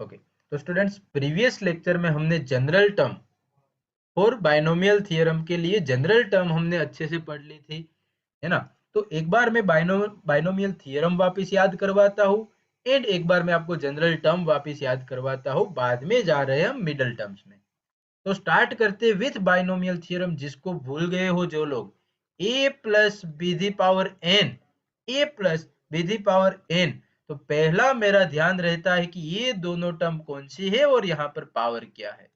Okay, तो students previous lecture में हमने जनरल टर्म और बाइनोमियल थ्योरम के लिए जनरल टर्म हमने अच्छे से पढ़ ली थी, है ना। तो एक बार मैं बाइनोमियल थ्योरम वापस याद करवाता हूँ एंड एक बार मैं आपको जनरल टर्म वापस याद करवाता हूँ, बाद में जा रहे हैं हम मिडल टर्म्स में। तो स्टार्ट करते विथ बाइनोमियल थ्योरम, जिसको भूल गए हो जो लोग, a plus B the power n, a plus B the power n। तो पहला मेरा ध्यान रहता है कि ये दोनों टर्म कौन सी है और यहाँ पर पावर क्या है।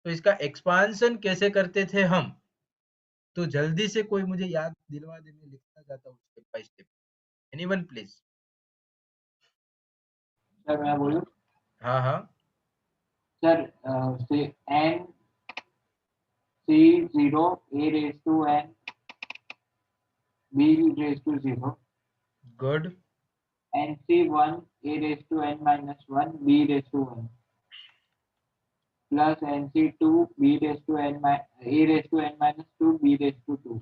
तो इसका एक्सपांशन कैसे करते थे हम, तो जल्दी से कोई मुझे याद दिलवा दे, मैं लिखता जाता हूँ step by step. Anyone please. Sir मैं बोलूं? हाँ हाँ। सर से n c 0 a raised to n b raised to 0 good. n c 1 a raised to n minus 1 b raised to 1 plus n c 2 b raised to n a raised to n minus 2 b raised to 2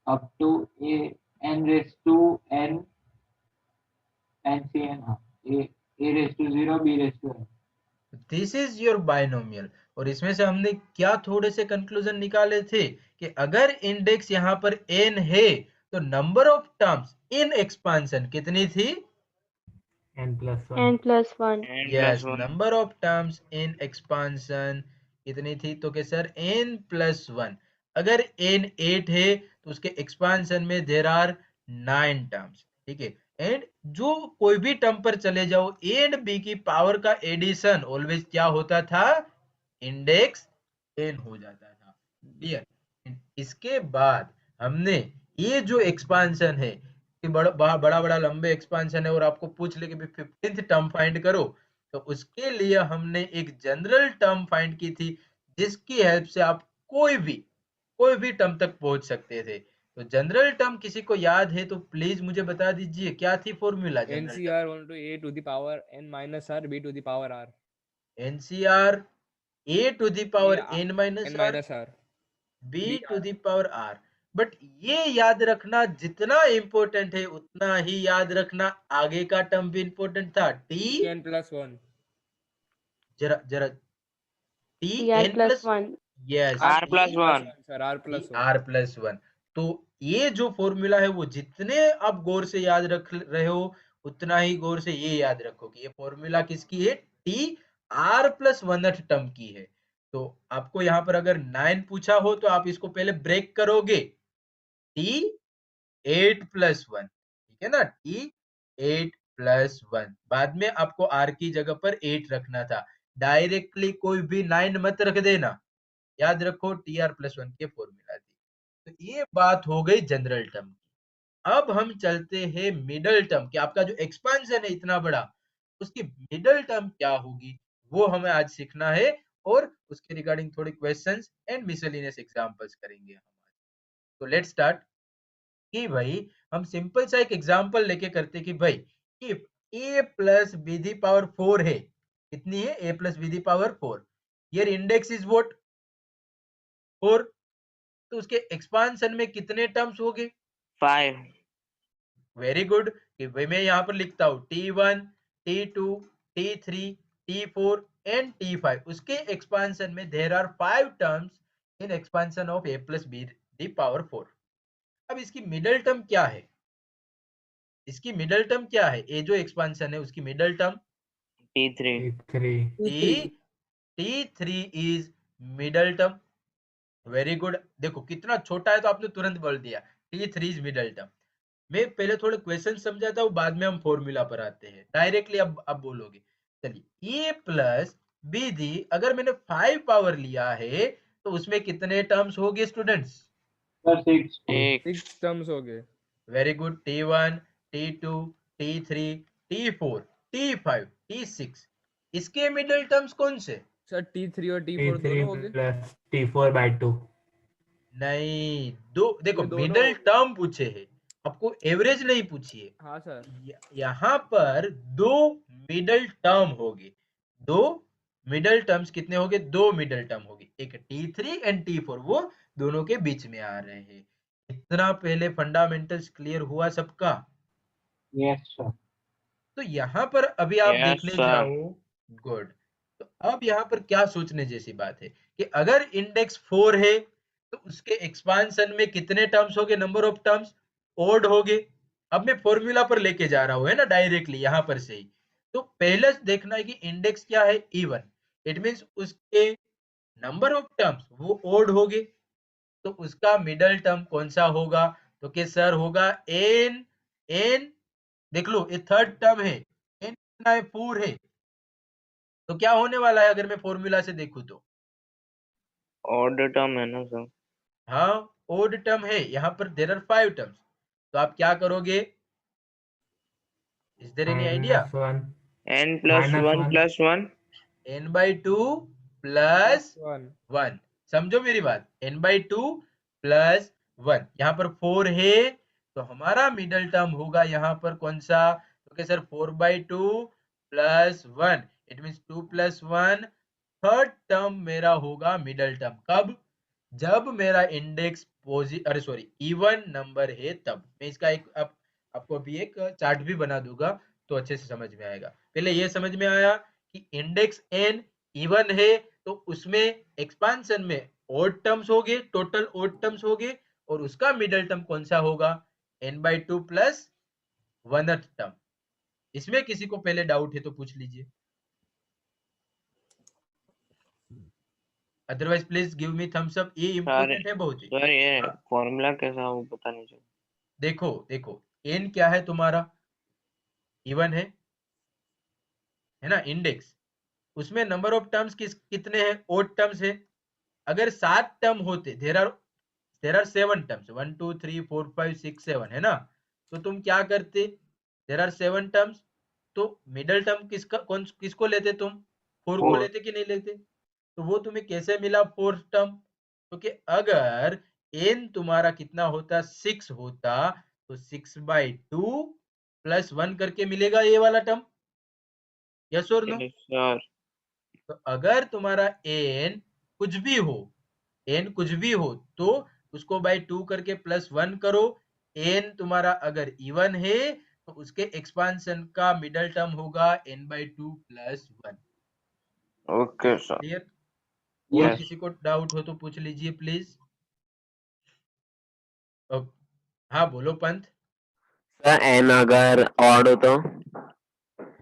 up to a n raised to n n c n a raised to 0 b raised to n। This is your binomial. और इसमें से हमने क्या थोड़े से conclusion निकाले थे कि अगर इंडेक्स यहाँ पर n है तो number of terms in expansion कितनी थी? n+1 yes, number of terms in expansion कितनी थी? तो कि सर n+1। अगर n 8 है तो उसके एक्सपांशन में देर आर 9 टर्म्स, ठीक है। एंड जो कोई भी टर्म पर चले जाओ, a एंड b की पावर का एडिशन ऑलवेज क्या होता था? इंडेक्स n हो जाता था। क्लियर। इसके बाद हमने ये जो एक्सपांशन है कि बड़ा बड़ा लंबे एक्सपांशन है और आपको पूछ ले कि 15th टर्म फाइंड करो, तो उसके लिए हमने एक जनरल टर्म फाइंड की थी, जिसकी हेल्प से आप कोई भी टर्म तक पहुंच सकते थे। तो जनरल टर्म किसी को याद है तो प्लीज मुझे बता दीजिए, क्या थी formula general NCR 1 to a to the power n minus r b to the power r। Term? NCR a to the power a n minus n r, minus r b b to r। The power r। But ये याद रखना जितना important है उतना ही याद रखना आगे का टर्म भी इंपॉर्टेंट था, t। n+1 जरा जरा, T r N plus plus, 1 yes, r T plus 1 sir r T plus 1। R plus one. तो ये जो फॉर्मूला है वो जितने आप गौर से याद रख रहे हो उतना ही गौर से ये याद रखो कि ये फॉर्मूला किसकी है? T R plus one term की है। तो आपको यहाँ पर अगर 9 पूछा हो तो आप इसको पहले ब्रेक करोगे, टी 8+1, ठीक है ना, टी 8+1। बाद में आपको आर की जगह पर 8 रखना था, डायरेक्टली कोई भी 9 मत रख देना। याद रखो टी आर प्लस वन के फॉर्मूला थी। तो ये बात हो गई जनरल टर्म की। अब हम चलते हैं मिडल टर्म कि आपका जो एक्सपेंशन है इतना बड़ा, उसकी मिडल टर्म क्या होगी, वो हमें आज सीखना है। और उसके रिगार्डिंग थोड़ी क्वेश्चंस एंड मिसलेनियस एग्जांपल्स करेंगे हम आज। तो लेट्स स्टार्ट कि भाई हम सिंपल सा एक एग्जांपल लेके करते कि भाई if a plus B the power 4 है, कितनी है? a plus B the power 4। Here index is what? 4। तो उसके एक्सपांशन में कितने टर्म्स हो गए? 5। Very good. कि भाई मैं यहाँ पर लिखता हूँ T1, T2, T3, T4 and T5। उसके एक्सपांशन में there are 5 terms in expansion of a plus B the power 4। अब इसकी मिडल टर्म क्या है? इसकी मिडल टर्म क्या है? ये जो एक्सपांशन है उसकी middle term T3। T3 is middle term. Very good. देखो कितना छोटा है तो आपने तुरंत बोल दिया, T3 इज मिडल टर्म। मैं पहले थोड़े क्वेश्चन समझाता हूँ, बाद में हम फॉर्मूला पर आते हैं डायरेक्टली। अब बोलोगे। चलिए a प्लस बी दी, अगर मैंने 5 पावर लिया है तो उसमें कितने टर्म्स हो गए स्टूडेंट्स? सर 6 6 टर्म्स हो गए। Very good. T1, T2, T3, T4, T5, T6। इसके मिडिल टर्म्स कौन से? सर T3 और T4 दोनों हो गए। Plus T4/2। नहीं, दो देखो ये दोनों मिडिल टर्म पूछे हैं, आपको एवरेज नहीं पूछी है। हाँ सर। यहाँ पर दो मिडल टर्म होगी। दो मिडल टर्म्स कितने होंगे? दो मिडल टर्म होगी, एक T3 एंड T4, वो दोनों के बीच में आ रहे हैं। इतना पहले फंडामेंटल्स क्लियर हुआ सबका? Yes sir. तो यहाँ पर अभी आप Yes, देखने sir. जाओ, गुड। तो अब यहाँ पर क्या सोचने जैसी बात है कि अगर इंडेक्स 4 है तो उसके एक्सपांशन में कितने टर्म्स होंगे, नंबर ऑफ टर्म्स ओड होंगे। अब मैं फॉर्मूला पर लेके जा रहा हूँ, है ना, डायरेक्टली यहाँ पर से ही। तो पहले देखना है कि इंडेक्स क्या है, इवन, इट मींस उसके नंबर ऑफ टर्म्स वो ओड होंगे। तो उसका मिडल टर्म कौन सा होगा, तो कि सर होगा एन। एन देख लो, ये थर्ड टर्म है, एन कितना है, 4 है। तो क्या होने वाला है अगर मैं फॉर्मूला से देखूं तो, Odd term है ना सर? हाँ ओड टर्म है, यहाँ पर देयर आर 5 टर्म्स। तो आप क्या करोगे, is there any idea? -1 N plus -1 1 plus 1. n/2 Plus plus 1. 1, समझो मेरी बात, n/2 प्लस 1। यहाँ पर 4 है तो हमारा मिडल टर्म होगा यहाँ पर कौन सा, तो sir 4/2 plus 1, it means 2 plus 1। Third term मेरा होगा मिडल टर्म, कब, जब मेरा इंडेक्स अरे सॉरी इवन नंबर है तब। मैं इसका एक आपको अभी एक चार्ट भी बना दूंगा तो अच्छे से समझ में आएगा। पहले ये समझ में आया कि इंडेक्स एन इवन है तो उसमें एक्सपांशन में ओड टर्म्स होंगे, टोटल ओड टर्म्स होंगे, और उसका मिडल टर्म कौन सा होगा, n/2 प्लस 1th टर्म। इसमें किसी को पहले डाउट है तो पूछ लीजिए, otherwise please give me thumbs up. ये सर इंपॉर्टेंट है बहुत ही। सर ये हाँ, फॉर्मूला कैसा वो पता नहीं चला। देखो देखो, एन क्या है तुम्हारा, इवन है ना, इंडेक्स, उसमें नंबर ऑफ टर्म्स कितने हैं, ओड टर्म्स है। अगर 7 टर्म होते, देर आर 7 टर्म्स, 1 2 3 4 5 6 7, है ना, तो तुम क्या करते, देर आर 7 टर्म्स, तो मिडल टर्म किसको लेते तुम, 4 को 4. लेते कि नहीं लेते। तो वो तुम्हें कैसे मिला 4th टर्म, क्योंकि अगर एन तुम्हारा कितना होता, 6 होता, तो 6/2 प्लस 1 करके मिलेगा ये वाला टर्म, यस और नो। Yes, sir. तो अगर तुम्हारा एन कुछ भी हो, एन कुछ भी हो तो उसको बाय 2 करके प्लस 1 करो। एन तुम्हारा अगर इवन है तो उसके एक्सपांशन का मिडल टर्म होगा n/2 plus 1। Okay, sir. Clear? और Yes. किसी को डाउट हो तो पूछ लीजिए प्लीज। हाँ बोलो पंथ। सर एन अगर ऑड हो तो?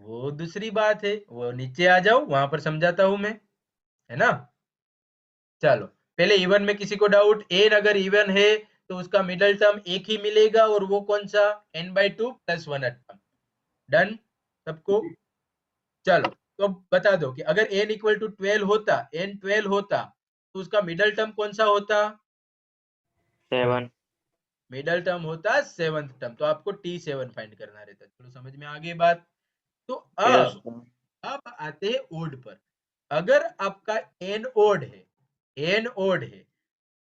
वो दूसरी बात है, वो नीचे आ जाओ, वहां पर समझाता हूं मैं, है ना। चलो पहले इवन में किसी को डाउट, एन अगर इवन है तो उसका मिडल टर्म एक ही मिलेगा, और वो कौन सा, n/2 प्लस 1 टर्म। डन सबको? चलो तो अब बता दो कि अगर n इक्वल टू 12 होता, n 12 होता, तो उसका मिडल टर्म कौन सा होता, 7. मिडल टर्म होता 7th टर्म। तो आपको t7 फाइंड करना रहता। चलो समझ में आ गई बात। तो Yes, अब sir. अब आते हैं ओड पर। अगर आपका n ओड है, n ओड है,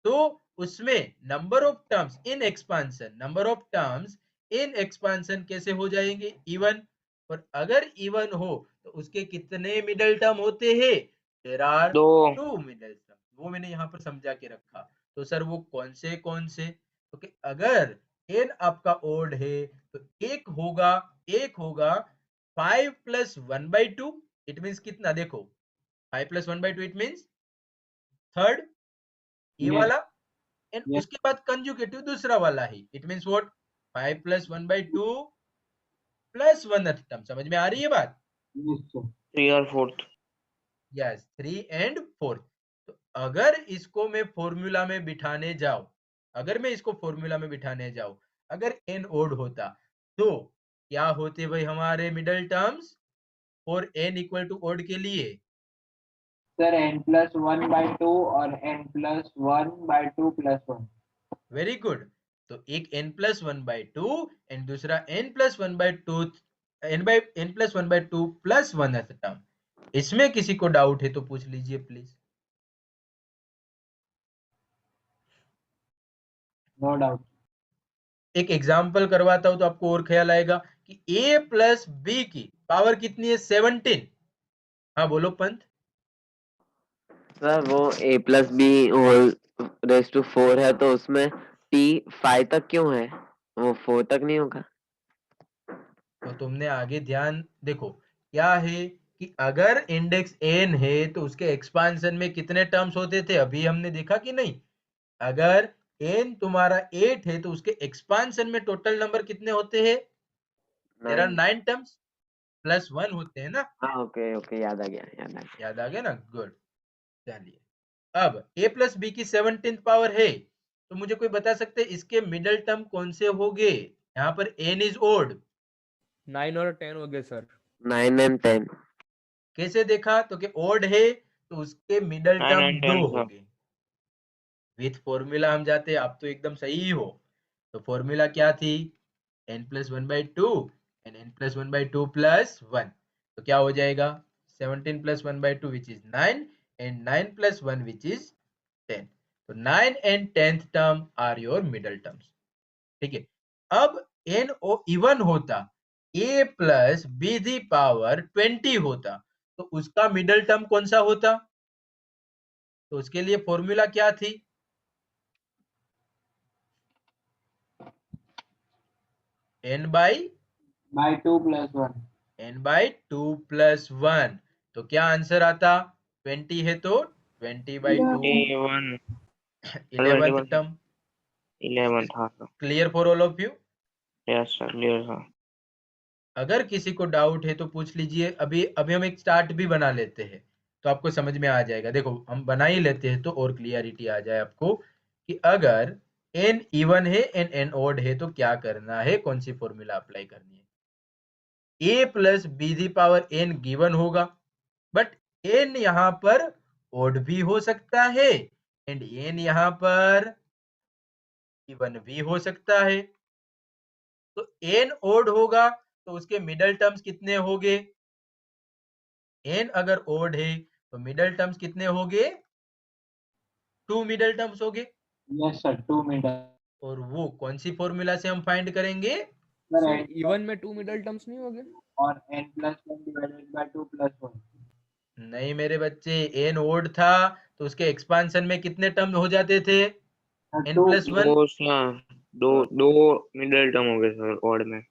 तो उसमें number of terms in expansion, number of terms in expansion कैसे हो जाएंगे, इवन। और अगर इवन हो तो उसके कितने मिडल टर्म होते हैं, देयर आर 2. 2 middle term. वो मैंने यहाँ पर समझा के रखा। तो सर वो कौन से, क्योंकि अगर n आपका ओड है तो एक होगा 5 प्लस 1/2, इट मींस कितना, देखो 5 प्लस 1/2 इट मींस थर्ड, ये Yes, वाला। एंड yes, उसके बाद कंजुगेटिव दूसरा वाला ही, it means what, 5 plus 1/2 plus 1th term. समझ में आ रही है बात? yes, sir. 3 और 4th. Yes, 3 and 4। तो अगर इसको मैं फॉर्मूला में बिठाने जाऊं, अगर n ओड होता तो क्या होते भाई हमारे middle terms for n equal to odd के लिए, Sir, n+1/2 और n+1/2 plus 1. Very good. तो एक n+1/2 एंड दूसरा n+1/2, n+1/2 plus 1th term. इसमें किसी को डाउट है तो पूछ लीजिए प्लीज। No doubt. एक एग्जांपल करवाता हूं तो आपको और ख्याल आएगा कि a प्लस बी की पावर कितनी है, 17। हाँ बोलो पंत। सर वो a plus B whole raise to 4 है तो उसमें t 5 तक क्यों है, वो 4 तक नहीं होगा? तो तुमने आगे ध्यान देखो क्या है कि अगर इंडेक्स n है तो उसके एक्सपांशन में कितने टर्म्स होते थे, अभी हमने देखा कि नहीं। अगर n तुम्हारा 8 है तो उसके एक्सपांशन में टोटल नंबर कितने होते हैं, देयर आर 9 टर्म्स प्लस 1 होते हैं ना। हाँ ओके ओके, याद आ गया याद आ गया ना, गुड। चलिए अब a प्लस बी की 17th पावर है तो मुझे कोई बता सकते हैं इसके मिडल टर्म कौन से होंगे। यहाँ पर n इज ओड, 9 और 10 हो गए सर। 9 and 10. कैसे देखा तो कि ओड है तो उसके मिडल 9 टर्म and 2 10 हो सर। गए। विथ फॉर्मूला हम जाते हैं, आप तो एकदम सही हो। तो फॉर्मूला क्या थी, n plus 1/2 and n plus 1/2 plus 1। तो क्या हो जाएगा 17 plus 1/2 which is 9 and 9 plus 1 which is 10। तो 9 and 10th term are your middle terms. ठीक है, अब n इवन होता a plus B the power 20 होता तो उसका मिडल टर्म कौन सा होता। तो उसके लिए फॉर्मूला क्या थी, n by 2 plus 1. n by 2 plus 1। तो क्या आंसर आता, 20 है तो 20/2 21 11th 21 टर्म। 11 था sir. Clear for all of you. Yes sir, clear sir. अगर किसी को डाउट है तो पूछ लीजिए, अभी अभी हम एक चार्ट भी बना लेते हैं तो आपको समझ में आ जाएगा। देखो हम बना ही लेते हैं तो और क्लियरिटी आ जाए आपको कि अगर n इवन है एंड n ओड है तो क्या करना है, कौन सी फॉर्मूला अप्लाई करनी है। a plus B the power n given होगा, बट n यहाँ पर ओड भी हो सकता है एंड n यहाँ पर इवन भी हो सकता है। तो n ओड होगा तो उसके मिडल टर्म्स कितने होंगे, n अगर ओड है तो मिडल टर्म्स कितने होंगे, 2 मिडल टर्म्स होंगे। Yes, sir. 2 middle. और वो कौन सी फॉर्मूला से हम फाइंड करेंगे, Sir, सर n इवन में 2 मिडल टर्म्स नहीं हो गए? और n plus 1 divided by 2 plus 1. नहीं मेरे बच्चे, n ओड था तो उसके एक्सपांशन में कितने टर्म हो जाते थे, Sir, n 2 प्लस 1। दो सर, दो दो मिडिल टर्म हो गए सर ओड में।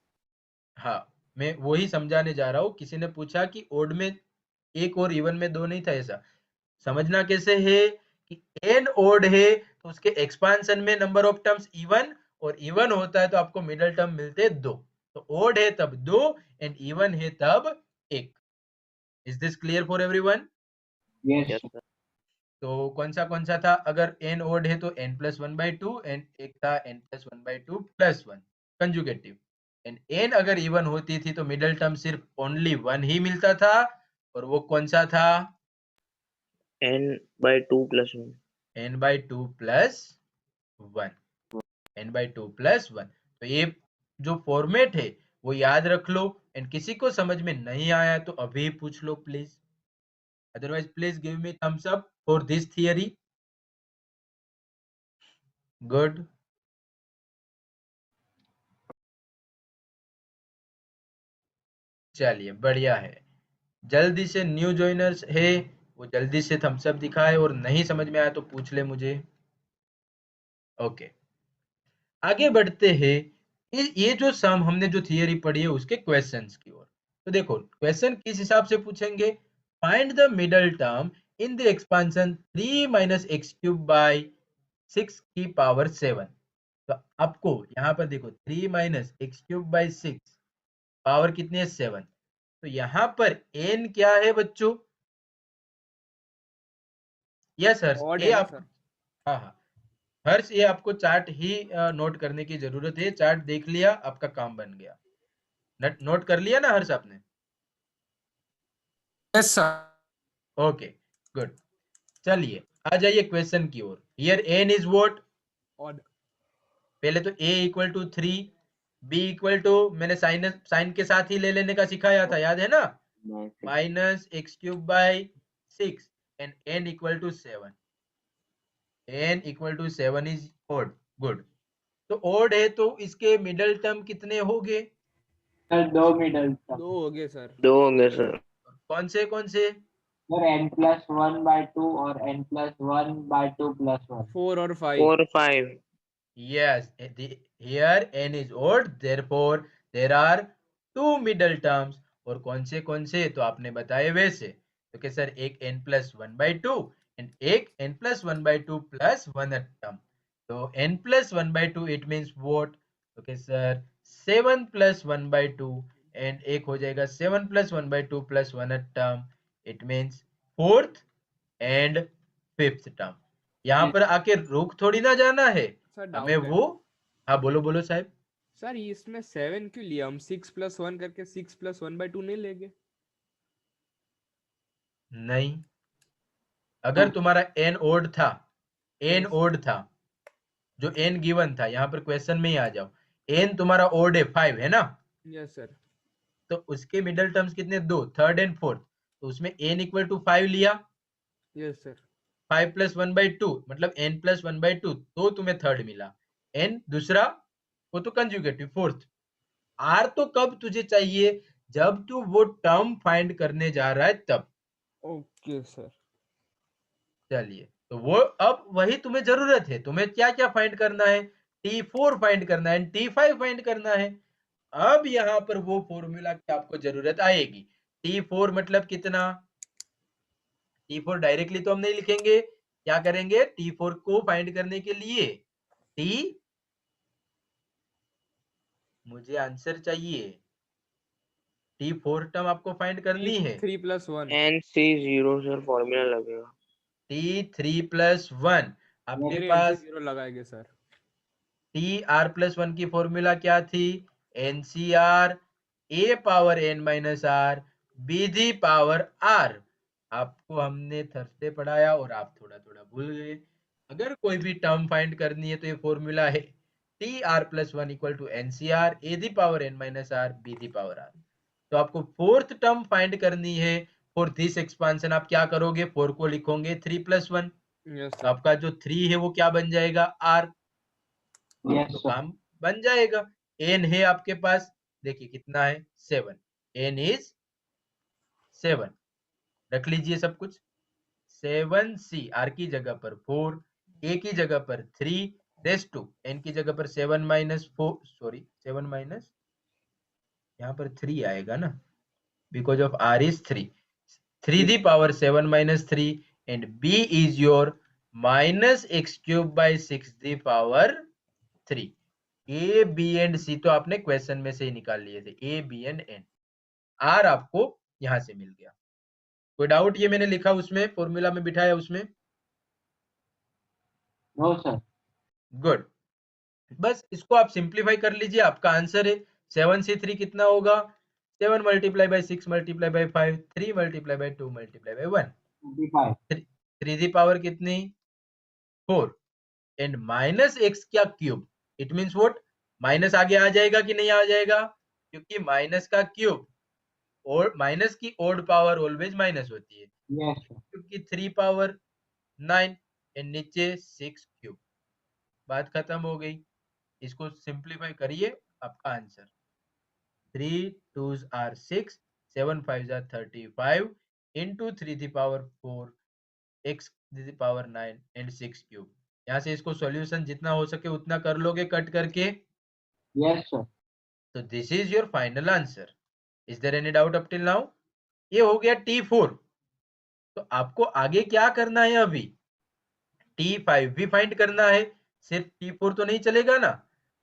हाँ मैं वही समझाने जा रहा हूँ, किसी ने पूछा कि ओड में एक और इवन में दो नहीं था, ऐसा समझना कैसे है कि n ओड है तो उसके एक्सपांशन में नंबर ऑफ टर्म्स इवन, और इवन होता है तो आपको मिडल टर्म मिलते दो। तो ओड है तब दो एंड इवन है तब एक। Is this clear for everyone. Yes, yes sir. Sir. तो कौन सा था, अगर n ओड है तो n प्लस 1/2 एंड एक था n plus 1/2 plus 1 conjugative. And n अगर इवन होती थी तो मिडल टर्म सिर्फ ओनली 1 ही मिलता था, और वो कौन सा था, n/2 + 1। n/2 plus 1, n/2 plus 1। तो ये जो फॉर्मेट है वो याद रख लो, एंड किसी को समझ में नहीं आया तो अभी पूछ लो please, otherwise please give me thumbs up for this theory. Good. चलिए बढ़िया है, जल्दी से न्यू ज्वाइनर्स है वो जल्दी से थम्स अप दिखाए, और नहीं समझ में आया तो पूछ ले मुझे। ओके आगे बढ़ते हैं, ये जो सम हमने जो थियरी पढ़ी है उसके क्वेश्चंस की ओर। तो देखो क्वेश्चन किस हिसाब से पूछेंगे, find the middle term in the expansion 3 - x³ by 6 की पावर 7। तो आपको यहाँ पर देखो 3 - x³ by 6 पावर कितनी है 7। तो यहाँ पर n क्या है बच्चों, यस सर ऑड ये है ना आप, सर? हाँ हाँ हर्ष ये आपको चार्ट ही नोट करने की जरूरत है, चार्ट देख लिया आपका काम बन गया। नोट कर लिया ना हर्ष आपने। Yes, sir. Okay good. चलिए आ जाइए क्वेश्चन की ओर। Here n is what, odd. पहले तो a equal to 3, b equal to, मैंने साइन के साथ ही ले लेने का सिखाया था, याद है ना, -x³ by 6 and n equal to 7। n equal to 7 is odd, good. तो ओड है तो इसके मिडल टर्म कितने होंगे, Sir, 2 middle term. 2 हो गए सर। दो हो गए सर। कौन से, Sir, n plus 1 by 2 or n plus 1 by 2 plus 1. 4 और 5। 4 5। yes here n is odd therefore there are two middle terms, और कौन से तो आपने बताए वैसे। तो कि सर एक n+1/2 एंड एक n+1/2 प्लस 1th टर्म। तो n+1/2 इट मींस व्हाट, तो कि सर 7+1/2 एंड एक हो जाएगा 7+1/2 plus 1th term, it means 4th and 5th term. यहाँ पर आके रुक थोड़ी ना जाना है सर हमें डाउट है वो। हाँ बोलो बोलो साहब। सर, इसमें 7 क्यों लिया हम? 6+1 करके 6+1/2 नहीं लेंगे? नहीं, अगर तुम्हारा n ओड था, n Yes. ओड था, जो n गिवन था, यहाँ पर क्वेश्चन में ही आ जाओ, n तुम्हारा ओड है 5 है ना, यस सर। तो उसके मिडल टर्म्स कितने, दो, थर्ड एंड फोर्थ, तो उसमें n इक्वल टू 5 लिया, यस सर। 5+1/2 मतलब n+1/2, तो तुम्हें थर्ड मिला। n दूसरा, वो तो कंजुगेटिव फोर्थ। r तो कब तुझे चाहिए, जब तू वो टर्म फाइंड करने जा रहा है तब। Okay sir. चलिए, तो वो अब वही तुम्हें जरूरत है, तुम्हें क्या क्या फाइंड करना है, T4 फाइंड करना है, T5 फाइंड करना है। अब यहाँ पर वो फॉर्मूला की आपको जरूरत आएगी। T4 मतलब कितना, T4 डायरेक्टली तो हम नहीं लिखेंगे, क्या करेंगे, T4 को फाइंड करने के लिए T, मुझे आंसर चाहिए, T4 टर्म आपको फाइंड करनी है। 3+1। NC0 सर फॉर्मूला लगेगा। T3+1 आपके फिर पास NC0 लगाएंगे सर। TR+1 की फॉर्मूला क्या थी, NCR A power n minus R B the power r। आपको हमने थर्सडे पढ़ाया और आप थोड़ा थोड़ा भूल गए। अगर कोई भी टर्म फाइंड करनी है तो ये फॉर्मूला है TR+1 equal to NCR A the power n minus R B the power r। तो आपको फोर्थ टर्म फाइंड करनी है। फॉर दिस एक्सपांशन आप क्या करोगे, 4 को लिखोगे 3+1, यस तो सर। आपका जो 3 है वो क्या बन जाएगा, r। यस तो सर। काम बन जाएगा। n है आपके पास, देखिए कितना है, 7, n इज 7, रख लीजिए सब कुछ। 7c, r की जगह पर 4, a की जगह पर 3, रेस टू n की जगह पर 7 माइनस 4, सॉरी 7 माइनस, यहाँ पर 3 आएगा ना, because of r is 3, 3 the power 7 minus 3, and b is your -x³ 6 the power 3। A B and C तो आपने क्वेश्चन में से ही निकाल लिए थे, A B and N. R आपको यहां से मिल गया। कोई डाउट, ये मैंने लिखा उसमें फॉर्मूला में बिठाया उसमें, नो सर। गुड। बस इसको आप सिंप्लीफाई कर लीजिए, आपका आंसर है 7c3 कितना होगा, 7 multiply by 6 multiply by 5, 3 multiply by 2 multiply by 1, 25। 3 the power कितनी, 4, एंड माइनस एक्स क्या cube, it means what, minus आगे आ जाएगा कि नहीं आ जाएगा, क्योंकि माइनस का क्यूब, और माइनस की ओड पावर ऑलवेज माइनस होती है, यस सर। क्योंकि 3 पावर 9 एंड नीचे 6 क्यूब, बात खत्म हो गई। इसको सिंप्लीफाई करिए, आपका answer 3 2s are 6, 7 5s are 35 into 3 the power 4 x to the power 9 and 6 cube. यहाँ से इसको सॉल्यूशन जितना हो सके उतना कर लोगे कट करके। Yes sir. तो this is your final answer. Is there any doubt up till now? ये हो गया T4। तो आपको आगे क्या करना है, अभी T5 भी फाइंड करना है, सिर्फ T4 तो नहीं चलेगा ना।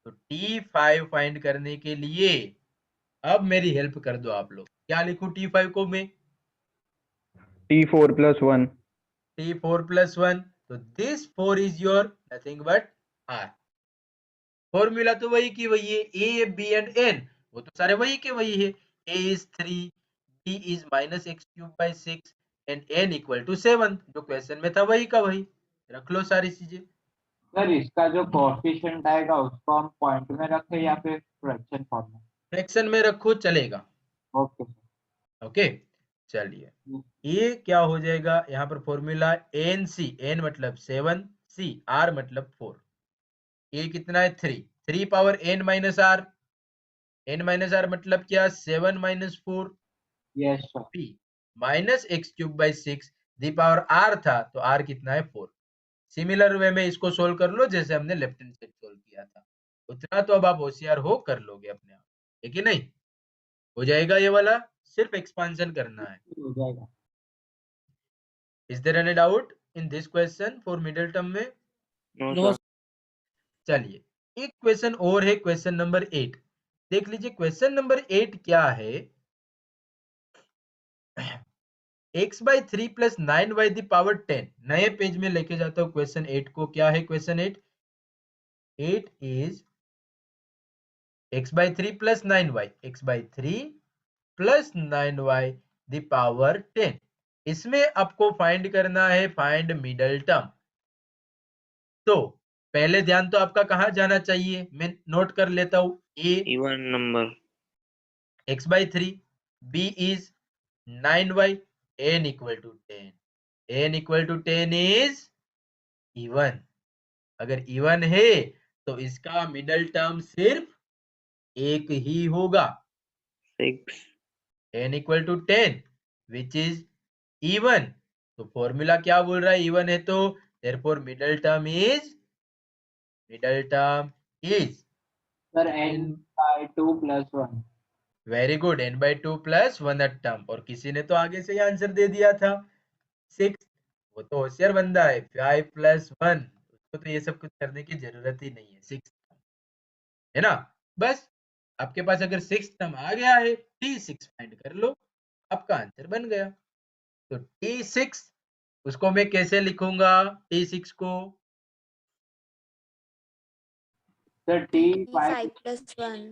तो T5 फाइंड करने के लिए अब मेरी हेल्प कर दो आप लोग, क्या लिखूं T5 को मैं, T4+1. T4+1, तो this 4 is your nothing but R। Formula तो वही की वही है, ए बी एंड एन वो तो सारे वही के वही है। a is 3, b is -x³ 6 and n equal to 7, जो क्वेश्चन में था वही का वही, रख लो सारी चीजें। सर इसका जो कोएफिशिएंट आएगा उसको हम पॉइंट में रखें या फिर फ्रैक्शन फॉर्म में? फ्रैक्शन में रखो चलेगा, ओके सर। ओके। चलिए, ये क्या हो जाएगा, यहाँ पर फॉर्मूला एन सी, एन मतलब 7, सी आर मतलब 4, ए कितना है 3, 3 power n minus R, n minus R मतलब क्या, 7 minus 4, yes sir. p -x³/6 the power r था, तो r कितना है 4। सिमिलर वे में इसको सोल्व कर लो जैसे हमने लेफ्ट हैंड साइड सोल्व किया था, उतना तो अब आप होशियार हो कर लोगे अपने आप, है कि नहीं। हो जाएगा ये वाला, सिर्फ एक्सपांशन करना है। हो जाएगा। Is there any doubt in this question for middle term में? No no sir. चलिए एक क्वेश्चन और है, क्वेश्चन नंबर 8 देख लीजिए। क्वेश्चन नंबर 8 क्या है? x by 3 plus 9 by the power 10। नए पेज में लेके जाता हूं क्वेश्चन 8 को। क्या है question 8? 8 is x by 3 plus 9y, x by 3 plus 9y the power 10। इसमें आपको फाइंड करना है फाइंड मिडल टर्म। तो पहले ध्यान तो आपका कहां जाना चाहिए, मैं नोट कर लेता हूं। a even number. x by 3, b is 9y, n equal to 10, n equal to 10 is even। अगर इवन है तो इसका मिडल टर्म सिर्फ एक ही होगा, 6। n equal to 10 which is even। तो फॉर्मूला क्या बोल रहा है, इवन है तो therefore middle term is sir n n। by 2 plus 1। Very good, n by 2 plus 1 term. और किसी ने तो आगे से ही आंसर दे दिया था 6। वो तो होशियार बंदा है, 5 plus 1, उसको तो ये सब कुछ करने की जरूरत ही नहीं है, 6 है ना। बस आपके पास अगर 6 टर्म आ गया है, T6 फाइंड कर लो, आपका आंसर बन गया। तो T6 उसको मैं कैसे लिखूंगा, T6 को? Sir T5 T5 plus 1।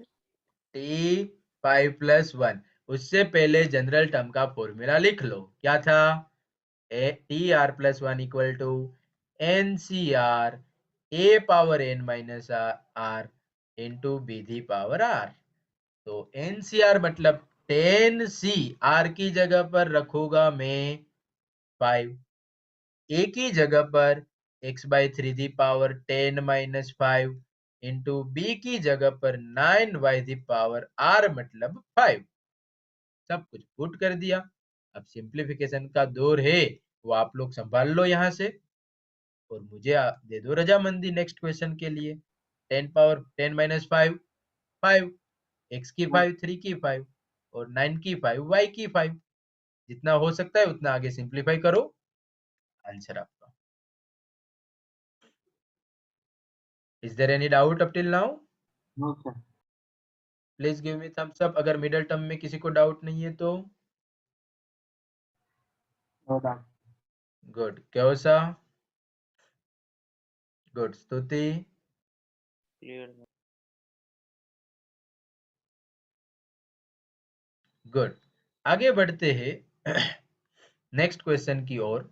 T5 plus 1। उससे पहले जनरल टर्म का फॉर्मूला लिख लो, क्या था? TR plus 1 equal to NCR A power n minus R into B the power R। तो NCR मतलब 10C, R की जगह पर रखूंगा मैं 5, A की जगह पर x by 3 the power 10 minus 5 into B की जगह पर 9 by the power R मतलब 5। सब कुछ पुट कर दिया। अब सिंप्लीफिकेशन का दौर है, वो आप लोग संभाल लो यहाँ से, और मुझे दे दो रजामंदी नेक्स्ट क्वेश्चन के लिए। 10 पावर 10 माइनस 5 5, x की 5 3 की 5 और 9 की 5 y की 5। जितना हो सकता है उतना आगे सिंप्लीफाई करो, आंसर आपका। Is there any doubt up till now? No sir. Please give me thumbs up अगर मिडिल टर्म में किसी को डाउट नहीं है तो। No doubt. गुड क्योसा, गुड स्तुति, क्लियर। गुड। आगे बढ़ते हैं नेक्स्ट क्वेश्चन की ओर।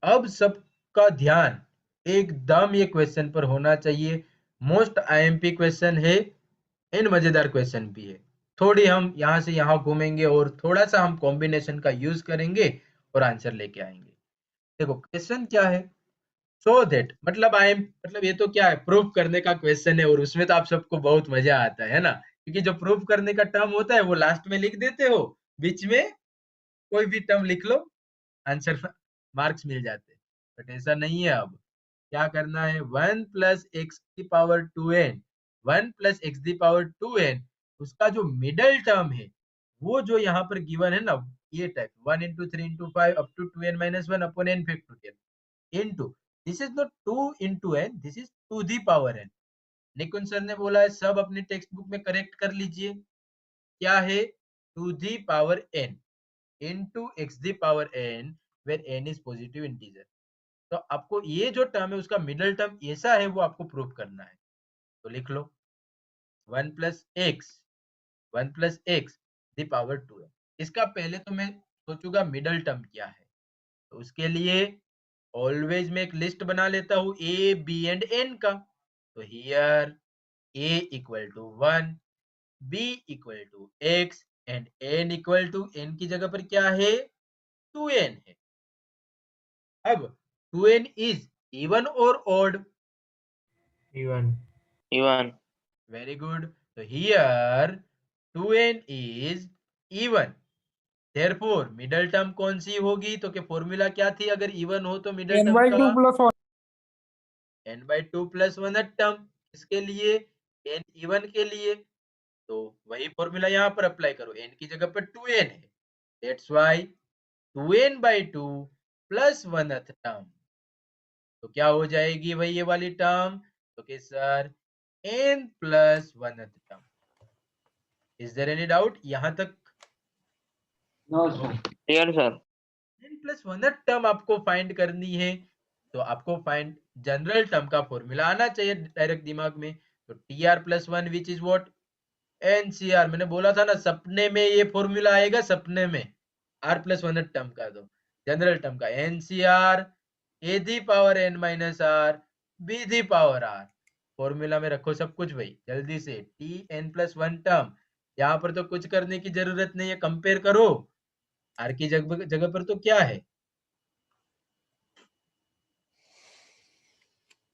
अब सबका ध्यान एकदम ये क्वेश्चन पर होना चाहिए। मोस्ट आईएमपी क्वेश्चन है, इन मजेदार क्वेश्चन भी है। थोड़ी हम यहाँ से यहाँ घूमेंगे और थोड़ा सा हम कॉम्बिनेशन का यूज करेंगे और आंसर लेके आएंगे। देखो क्वेश्चन क्या है, सो दैट मतलब मतलब ये तो क्या है, प्रूफ करने का क्वेश्चन है, और उसमें तो आप सबको बहुत मजा आता है ना, क्योंकि जो प्रूफ करने का टर्म होता है वो लास्ट में लिख देते हो, बीच में कोई भी टर्म लिख लो, आंसर मार्क्स मिल जाते हैं। बट ऐसा नहीं है। अब क्या करना है, 1 प्लस एक्स की power 2n, 1 plus x the power 2n, उसका जो मिडल टर्म है वो जो यहाँ पर गिवन है ना, ये type 1 into 3 into 5 up to 2n minus 1 upon n factorial into, this is not 2 into n, this is two the power n। Nikunj sir ने बोला है सब अपनी टेक्स्ट बुक में करेक्ट कर लीजिए। क्या है, two the power n into x the power n where n is positive integer। तो आपको ये जो टर्म है उसका मिडल टर्म ऐसा है वो आपको प्रूव करना है। तो लिख लो 1 plus x, 1 plus x the power 2n। इसका पहले तो मैं सोचूंगा मिडल टर्म क्या है, तो उसके लिए ऑलवेज मैं एक लिस्ट बना लेता हूँ a b एंड n का। तो here a equal to 1, b equal to x and n equal to n की जगह पर क्या है, 2n है। अब 2n इज इवन और odd? Even. Even. Very good. तो here 2n is even, therefore middle term कौन सी होगी, तो क्या फॉर्मूला क्या थी, अगर इवन हो तो मिडल टर्म का n by 2 plus 1 टर्म, इसके लिए n इवन के लिए। तो वही फॉर्मूला यहाँ पर अप्लाई करो, n की जगह पर 2n है, that's why 2n/2 plus 1th term. तो क्या हो जाएगी भाई ये वाली टर्म? तो कि sir n plus 1th term. Is there any doubt यहाँ तक? No sir. Clear sir. n plus 1th term आपको फाइंड करनी है, तो आपको फाइंड जनरल टर्म का फॉर्मूला आना चाहिए डायरेक्ट दिमाग में। तो tr+1 which is what? NCR। मैंने बोला था ना सपने में ये फॉर्मूला आएगा, सपने में r+1th टर्म का, तो जनरल टर्म का NCR a⁻n−r b⁻r। फॉर्मूला में रखो सब कुछ भाई जल्दी से। tn+1 टर्म, यहाँ पर तो कुछ करने की जरूरत नहीं है, कंपेयर करो। r की जगह पर तो क्या है?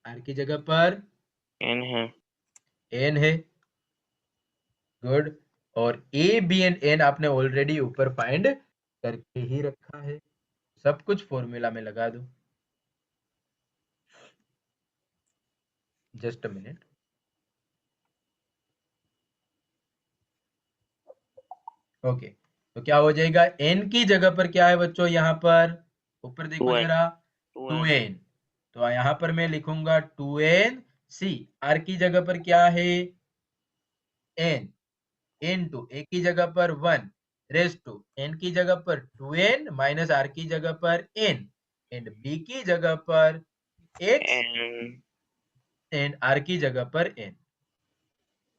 r की जगह पर n है। n है, गुड। और a b एंड n आपने ऑलरेडी ऊपर फाइंड करके ही रखा है, सब कुछ फॉर्मूला में लगा दो। Just a minute. ओके, तो क्या हो जाएगा? n की जगह पर क्या है बच्चों? यहाँ पर ऊपर देखो 2n जरा, 2n 2n। तो यहाँ पर मैं लिखूंगा 2n c। r की जगह पर क्या है? n इनटू a की जगह पर 1 रेस टू n की जगह पर 2n माइनस r की जगह पर n एंड b की जगह पर x n एंड r की जगह पर n।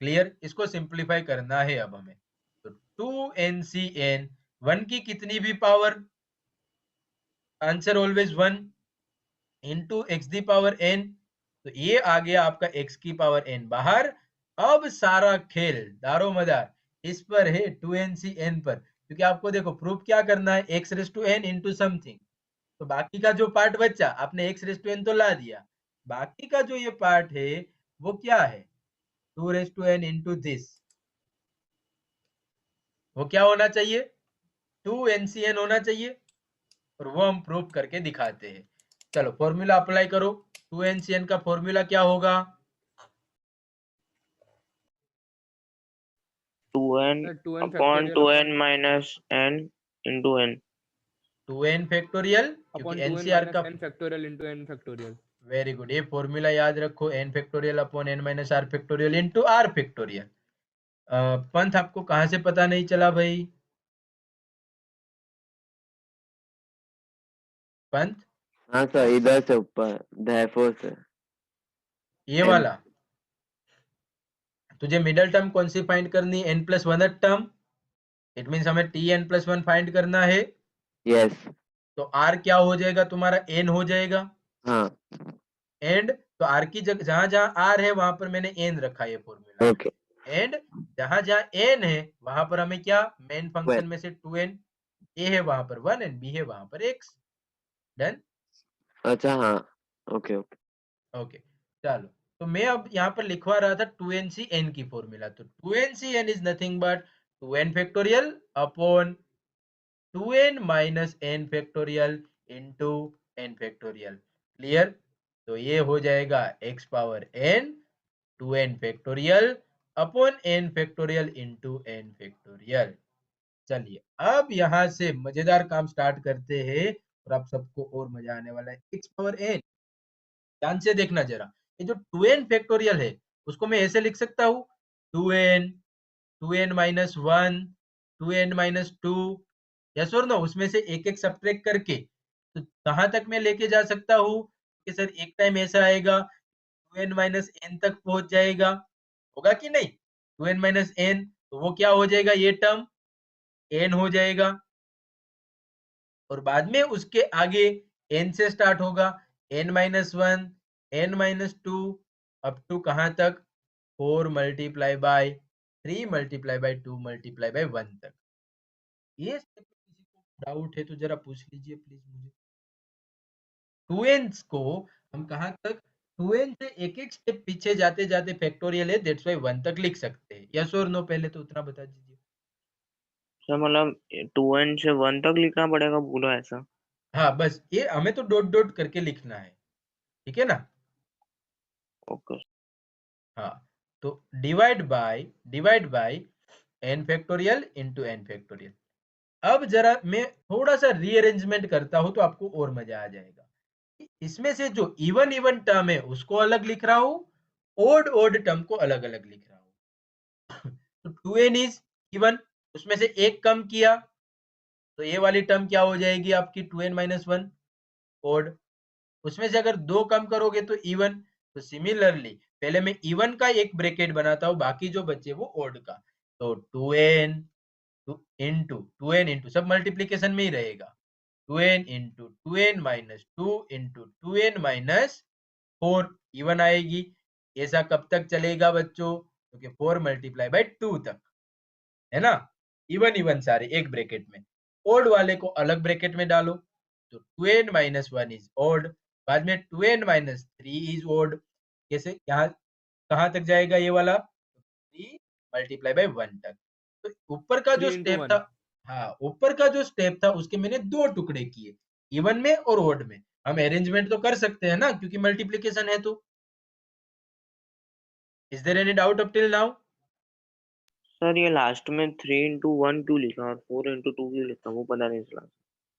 क्लियर? इसको सिंप्लीफाई करना है अब हमें। तो 2ncn, 1 की कितनी भी power, answer always 1 into x दी पावर n। तो ये आ गया आपका x की पावर n बाहर। अब सारा खेल दारो मदार इस पर है, 2ncn पर, क्योंकि आपको देखो प्रूफ क्या करना है, x raise to n into something. तो बाकी का जो पार्ट बचा, आपने x रेस टू n तो ला दिया, बाकी का जो ये पार्ट है वो क्या है? 2 raise to n into this. वो क्या होना चाहिए? 2ncn होना चाहिए, और वो हम प्रूफ करके दिखाते हैं। चलो फॉर्मूला अप्लाई करो। 2ncn का फॉर्मूला क्या होगा? 2n sir 2n upon factorial 2n minus n into n। 2n factorial, क्योंकि अपॉन 2n एनसीआर का। Minus n factorial into n factorial. Very good, ये फॉर्मूला याद रखो, n factorial upon n minus r factorial into r factorial. पंथ आपको कहां से पता नहीं चला भाई? पंथ, हाँ सर, इधर से ऊपर therefore से। ये n वाला तुझे मिडल टर्म कौन सी फाइंड करनी है? n+1 term. इट मींस हमें tn+1 फाइंड करना है। yes तो r क्या हो जाएगा तुम्हारा? n हो जाएगा। हाँ एंड तो r की जगह जहां जहां r है वहां पर मैंने n रखा है फॉर्मूला में। okay एंड जहां जहां n है वहां पर हमें क्या, मेन well फंक्शन में से 2n, a है वहां पर 1 एंड b है वहां पर x। डन? अच्छा हाँ ओके ओके ओके, चलो। तो मैं अब यहाँ पर लिखवा रहा था 2ncn की फॉर्मूला। तो 2ncn is nothing but 2n factorial upon 2n minus n factorial into n factorial. Clear? तो ये हो जाएगा x power n 2n factorial upon n factorial into n factorial. चलिए अब यहाँ से मजेदार काम स्टार्ट करते हैं, और आप सबको और मजा आने वाला है। x पावर n, ध्यान से देखना जरा, ये जो 2n फैक्टोरियल है उसको मैं ऐसे लिख सकता हूँ, 2n 2n minus 1 2n minus 2, yes और नो? उसमें से एक एक सब्ट्रैक्ट करके तो कहाँ तक मैं लेके जा सकता हूँ कि सर एक टाइम ऐसा आएगा 2n माइनस n तक पहुंच जाएगा, होगा कि नहीं? 2n माइनस n, तो वो क्या हो जाएगा? ये टर्म n हो जाएगा, और बाद में उसके आगे n से स्टार्ट होगा, n minus 1 n minus 2 up to कहाँ तक? 4 multiply by 3 multiply by 2 multiply by 1 तक। ये स्टेप में किसी को डाउट है तो जरा पूछ लीजिए प्लीज मुझे। 2n को हम कहाँ तक, 2n से एक एक स्टेप पीछे जाते जाते फैक्टोरियल है, दैट्स व्हाई 1 तक लिख सकते हैं। यस और नो? पहले तो उतना बता दीजिए। सर मतलब 2n से 1 तक लिखना पड़ेगा पूरा ऐसा? हाँ बस ये हमें तो डॉट डॉट करके लिखना है, ठीक है ना? ओके। हाँ, तो divide by n factorial into n factorial. अब जरा मैं थोड़ा सा रीअरेंजमेंट करता हूं तो आपको और मजा आ जाएगा। इसमें से जो इवन इवन टर्म है उसको अलग लिख रहा हूं, ओड ओड टर्म को अलग अलग लिख रहा हूं। तो 2n इज इवन, उसमें से एक कम किया तो ये वाली टर्म क्या हो जाएगी आपकी 2n माइनस वन ओड। उसमें से अगर दो कम करोगे तो इवन। तो सिमिलरली पहले मैं इवन का एक ब्रैकेट बनाता हूं, बाकी जो बचे वो ओड का। तो 2n इंटू सब मल्टीप्लीकेशन में ही रहेगा, 2n into 2n minus 2 into 2n minus 4 even आएगी। ऐसा कब तक चलेगा बच्चों? क्योंकि 4 मल्टीप्लाई बाय 2 तक, है ना। इवन इवन सारे एक ब्रैकेट में, ओड वाले को अलग ब्रैकेट में डालो। तो 2n माइनस 1 इज ओड, बाद में 2n माइनस 3 इज ओड। कैसे, यहाँ कहाँ तक जाएगा ये वाला? 3 मल्टीप्लाई बाय 1 तक। तो ऊपर का जो 3 into स्टेप 1। था, हाँ ऊपर का जो स्टेप था उसके मैंने दो टुकड़े किए, इवन में और ओड में। हम अरेंजमेंट तो कर सकते हैं ना, क्योंकि मल्टीप्लीकेशन है। तो is there any doubt up till now? Sir ये लास्ट में 3 into 1 क्यों लिखा और 4 into 2 क्यों लिखा, वो पता नहीं चला।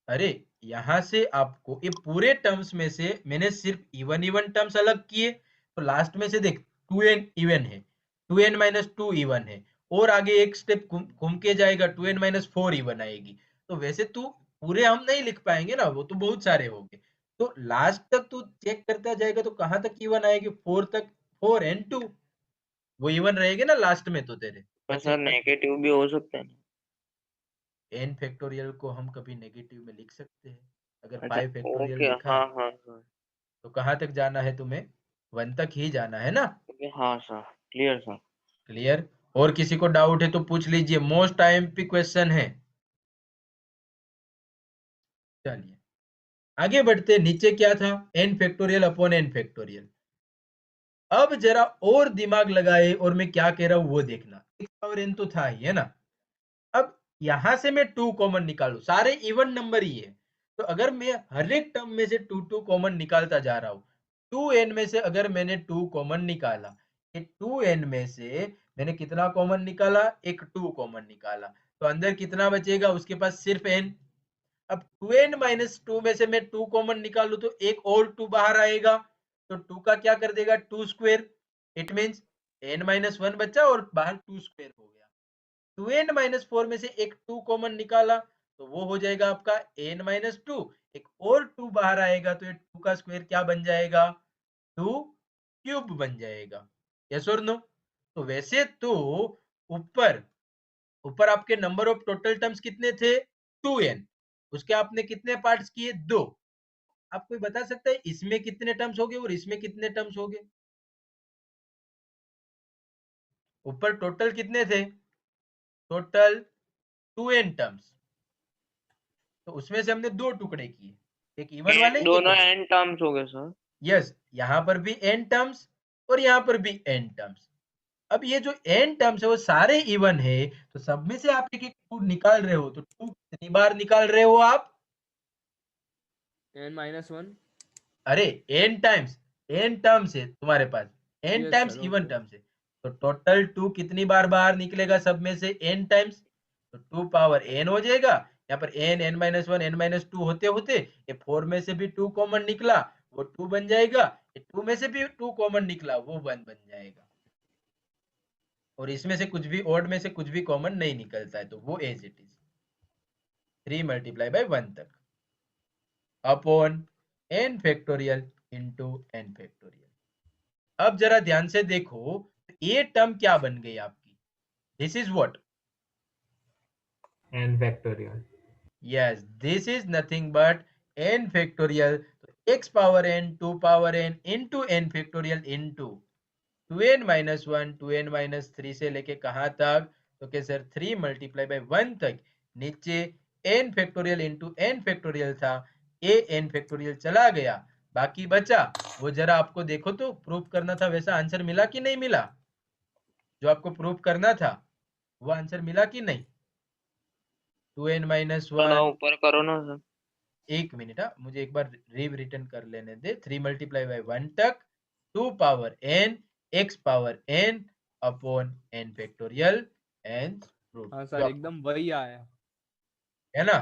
अरे यहां से आपको ये पूरे टर्म्स में से मैंने सिर्फ इवन इवन टर्म्स अलग किए, तो लास्ट में से देख 2n इवन है, 2n माइनस 2 इवन है, और आगे एक स्टेप घूम के जाएगा 2n माइनस 4 इवन आएगी। तो वैसे तू पूरे हम नहीं लिख पाएंगे ना, वो तो बहुत सारे होंगे। तो लास्ट तक तू चेक करता जाएगा तो कहां तक इवन आएगी? 4 तक, 4 एंड 2 वो इवन रहेंगे ना लास्ट में। तो तेरे पर बचे सर नेगेटिव भी हो सकता है ना। n फैक्टोरियल को हम कभी नेगेटिव में लिख सकते हैं। अगर अच्छा 5 फैक्टोरियल ओके, लिखा हाँ है हाँ हाँ। तो कहाँ तक जाना है तुम्हें? 1 तक ही जाना है ना। ओके हाँ सर, क्लियर सर। क्लियर? और किसी को डाउट है तो पूछ लीजिए, मोस्ट आईएमपी क्वेश्चन है। चलिए आगे बढ़ते, नीचे क्या था? n factorial upon n factorial. अब जरा और दिमाग लगाए और मैं क्या कह रहा हूं वो देखना। x पावर n तो था ही, है ना। अब यहां से मैं 2 कॉमन निकालू, सारे इवन नंबर ही है। तो अगर मैं हर एक टर्म में से 2 2 कॉमन निकालता जा रहा हूं, 2n में से अगर मैंने 2 कॉमन निकाला, ये 2n में से मैंने कितना कॉमन निकाला? एक 2 कॉमन निकाला। तो अंदर कितना बचेगा? उसके पास सिर्फ n। अब 2n माइनस 2 में से मैं 2 कॉमन निकालू तो एक और 2 बाहर आएगा। तो 2 का क्या कर देगा? 2 square. It means n minus 1 बचा और बाहर 2 स्क्वायर हो गया। 2n माइनस 4 में से एक 2 कॉमन निकाला तो वो हो जाएगा आपका n माइनस 2, एक और 2 बाहर आएगा तो ये 2 का स्क्वायर क्या बन जाएगा? 2 क्यूब बन जाएगा। यस और नो? तो वैसे तो ऊपर ऊपर आपके नंबर ऑफ टोटल टर्म्स कितने थे? 2n। उसके आपने कितने पार्ट्स किए? 2। आप कोई बता सकता है इसमें कितने टर्म्स हो गए और इसमें कितने टर्म्स हो गए? ऊपर टोटल कितने थे? Total 2n terms. तो उसमें से हमने दो टुकड़े किए, एक इवन वाले एक दोनों ओड। एन टर्म्स हो गए सर। यस, यहाँ पर भी n टर्म्स और यहाँ पर भी n टर्म्स। अब ये जो n टर्म्स है वो सारे इवन है, तो सब में से आप एक एक 2 निकाल रहे हो, तो 2 कितनी बार निकाल रहे हो आप? n minus 1। अरे n टाइम्स, n टर्म्स है तुम्हारे पास, n yes times sir, even okay. Terms है। तो टोटल 2 कितनी बार बाहर निकलेगा सब में से? n times. तो 2 पावर n हो जाएगा। यहाँ पर n n minus 1 n minus 2 होते होते ये 4 में से भी 2 कॉमन निकला, वो 2 बन जाएगा। ये 2 में से भी 2 कॉमन निकला, वो 1 बन जाएगा। और इसमें से कुछ भी, ओड में से कुछ भी कॉमन नहीं निकलता है, तो वो as it is 3 multiply by 1 तक upon n factorial into n factorial. अब जरा ध्यान से देखो, ये टर्म क्या बन गई आपकी? This is what? n factorial. Yes, this is nothing but n factorial. तो x power n 2 power n into n factorial into 2n minus 1 2n minus 3 से लेके कहाँ तक? तो क्या सर 3 मल्टीप्लाई बाय 1 तक। नीचे n factorial into n factorial था, ए n फैक्टोरियल चला गया, बाकी बचा वो जरा आपको देखो तो प्रूफ करना था। वैसा आंसर मिला कि नहीं मिला? जो आपको प्रूफ करना था वो आंसर मिला कि नहीं? 2n माइनस थोड़ा 1, ऊपर करो ना सर। एक मिनट, मुझे एक बार रिटर्न कर लेने दे। 3 मल्टीप्लाई बाय 1 तक 2 power n x power n upon n factorial nth root. हाँ सर, एकदम वही आया। है ना,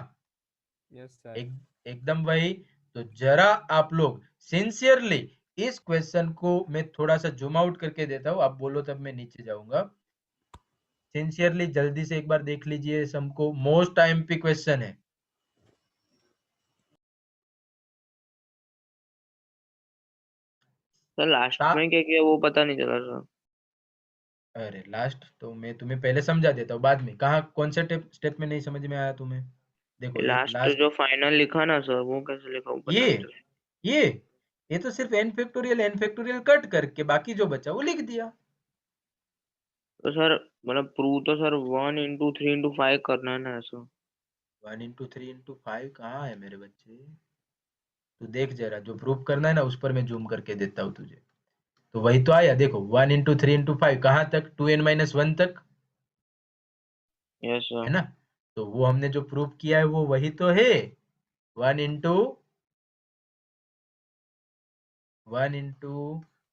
यस सर। एकदम वही। तो जरा आप लोग सिंसियरली इस क्वेश्चन को मैं थोड़ा सा जूम आउट करके देता हूँ, आप बोलो तब मैं नीचे जाऊंगा। सिंसियरली जल्दी से एक बार देख लीजिए, सबको मोस्ट आईएमपी क्वेश्चन है। सर लास्ट ता- में क्या किया वो पता नहीं चला सर। अरे लास्ट तो मैं तुम्हें पहले समझा देता हूँ, बाद में कहाँ कौन से स्टेप में नहीं समझ में आया तुम्हें। देखो ये लास्ट लास्ट, जो फाइनल लिखा ना सर, वो कैसे लिखा वो ये पता नहीं चला। ये ये तो सिर्फ n फैक्टोरियल कट करके बाकी जो बचा वो लिख दिया। तो सर मतलब प्रूव तो सर 1 into 3 into 5 करना है ना ऐसा। 1 into 3 into 5 कहाँ है मेरे बच्चे, तू देख जरा, जो प्रूफ करना है ना उस पर मैं जूम करके देता हूँ तुझे। तो वही तो आया, देखो 1 into 3 into 5 कहाँ तक, 2n-1 तक, यस है सर। ना। तो वो हमने जो प्रूफ किया है वो वही तो है, 1 into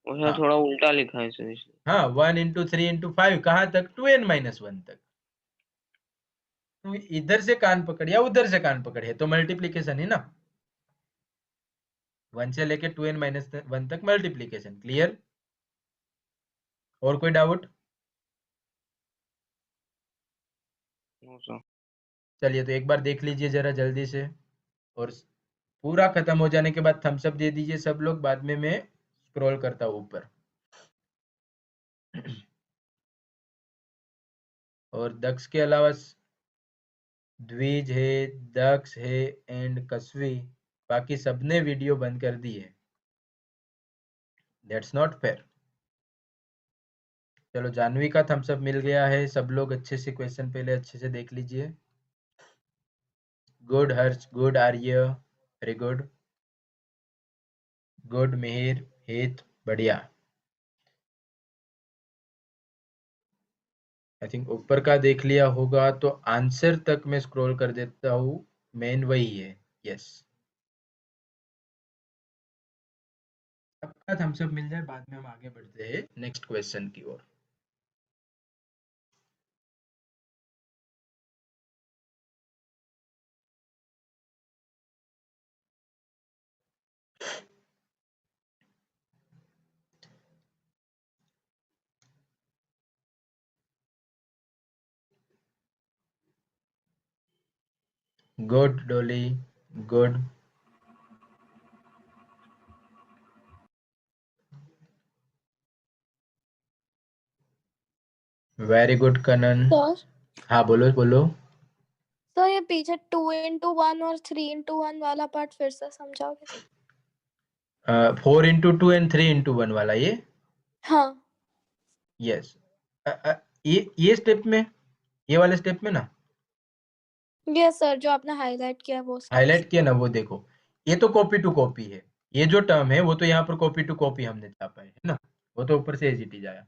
वो सर हाँ थोड़ा उल्टा लिखा है सर इसलिए। हाँ 1 into 3 into 5 कहाँ तक, 2n-1 तक। तो इधर से कान पकड़ या उधर से कान पकड़, है तो मल्टीप्लीकेशन है ना, 1 से लेके 2n-1 तक मल्टीप्लीकेशन। क्लियर, और कोई डाउट। No sir. चलिए तो एक बार देख लीजिए जरा जल्दी से, और पूरा खत्म हो जाने के बाद थम्स अप दे दीजिए सब लोग, बाद में मैं स्क्रॉल करता हूँ ऊपर। और दक्ष के अलावा द्विज है, दक्ष है एंड कसवी, बाकी सबने वीडियो बंद कर दी है। That's not fair. चलो जानवी का थम्स अप मिल गया है, सब लोग अच्छे से क्वेश्चन पहले अच्छे से देख लीजिए। गुड हर्ष, गुड आर्य, वेरी गुड, गुड मिहिर, हित, बढ़िया। आई थिंक ऊपर का देख लिया होगा, तो आंसर तक मैं स्क्रॉल कर देता हूँ, मेन वही है। यस, सबका थम्स अप मिल जाए, बाद में हम आगे बढ़ते हैं नेक्स्ट क्वेश्चन की ओर। Good Dolly, good, very good Kanan. Sir हाँ बोलो बोलो। सर ये पीछे 2 into 1 और 3 into 1 वाला पार्ट फिर से समझाओगे? 4 into 2 एंड 3 into 1 वाला ये। हाँ यस, ये स्टेप में, ये वाले स्टेप में ना, ये सर जो आपने हाईलाइट किया है वो steps। हाईलाइट किया ना, वो देखो, ये तो कॉपी टू कॉपी है, ये जो टर्म है वो तो यहाँ पर कॉपी टू कॉपी हमने छापा है ना, वो तो ऊपर से एज इट इज आया।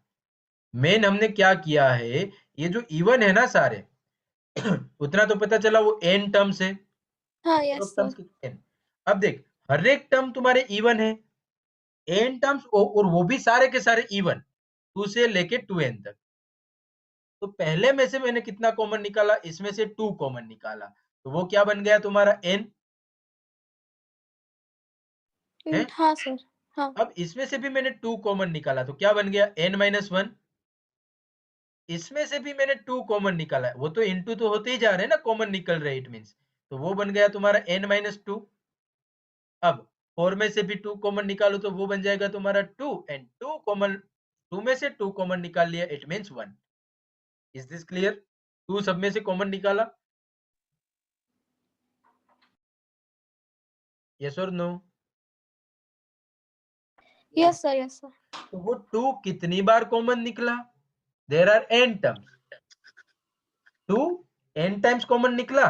मेन हमने क्या किया है, ये जो इवन है ना सारे उतना तो पता चला वो n टर्म्स है, हाँ number yes of terms sir. की n। अब देख, हर एक टर्म तुम्हारे इवन है, n टर्म्स, और वो भी सारे के सारे इवन, 2 से लेके 2n तक। तो पहले में से मैंने कितना कॉमन निकाला, इसमें से 2 कॉमन निकाला, तो वो क्या बन गया तुम्हारा n है। हाँ सर। हाँ अब इसमें से भी मैंने 2 कॉमन निकाला, तो क्या बन गया, n-1। इसमें से भी मैंने 2 कॉमन निकाला है, वो तो इनटू तो होते ही जा रहे हैं ना, कॉमन निकल रहे, इट मींस, तो वो बन गया तुम्हारा n-2। अब 4 में से भी 2 कॉमन निकालो तो वो बन जाएगा तुम्हारा 2, एंड 2 कॉमन, 2 में से 2 कॉमन निकाल लिया, it means 1। Is this clear, 2 सब में से कॉमन निकाला, यस और no. Yes sir yes sir. तो वो 2 कितनी बार कॉमन निकला, there are n terms, 2 n times common निकला,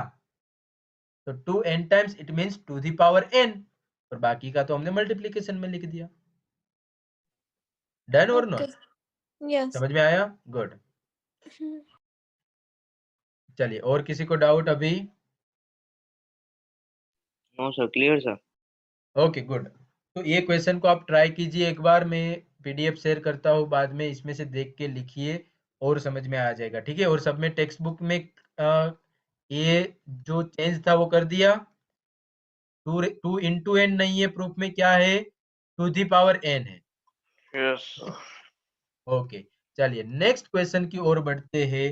तो 2n times it means two the power n, और बाकी का तो हमने मल्टीप्लिकेशन में लिख दिया। डन और ओके नॉट, यस। समझ में आया, गुड। चलिए, और किसी को डाउट अभी। No sir, clear sir. Okay good. तो ये क्वेश्चन को आप ट्राई कीजिए एक बार, मैं पीडीएफ शेयर करता हूँ बाद में, इसमें से देख के लिखिए और समझ में आ जाएगा, ठीक है। और सब में टेक्स्ट बुक में ये जो चेंज था वो कर दिया। टू इंटू एन नहीं है, प्रूफ में क्या है, टू दी पावर एन है। यस ओके, चलिए नेक्स्ट क्वेश्चन की ओर बढ़ते हैं।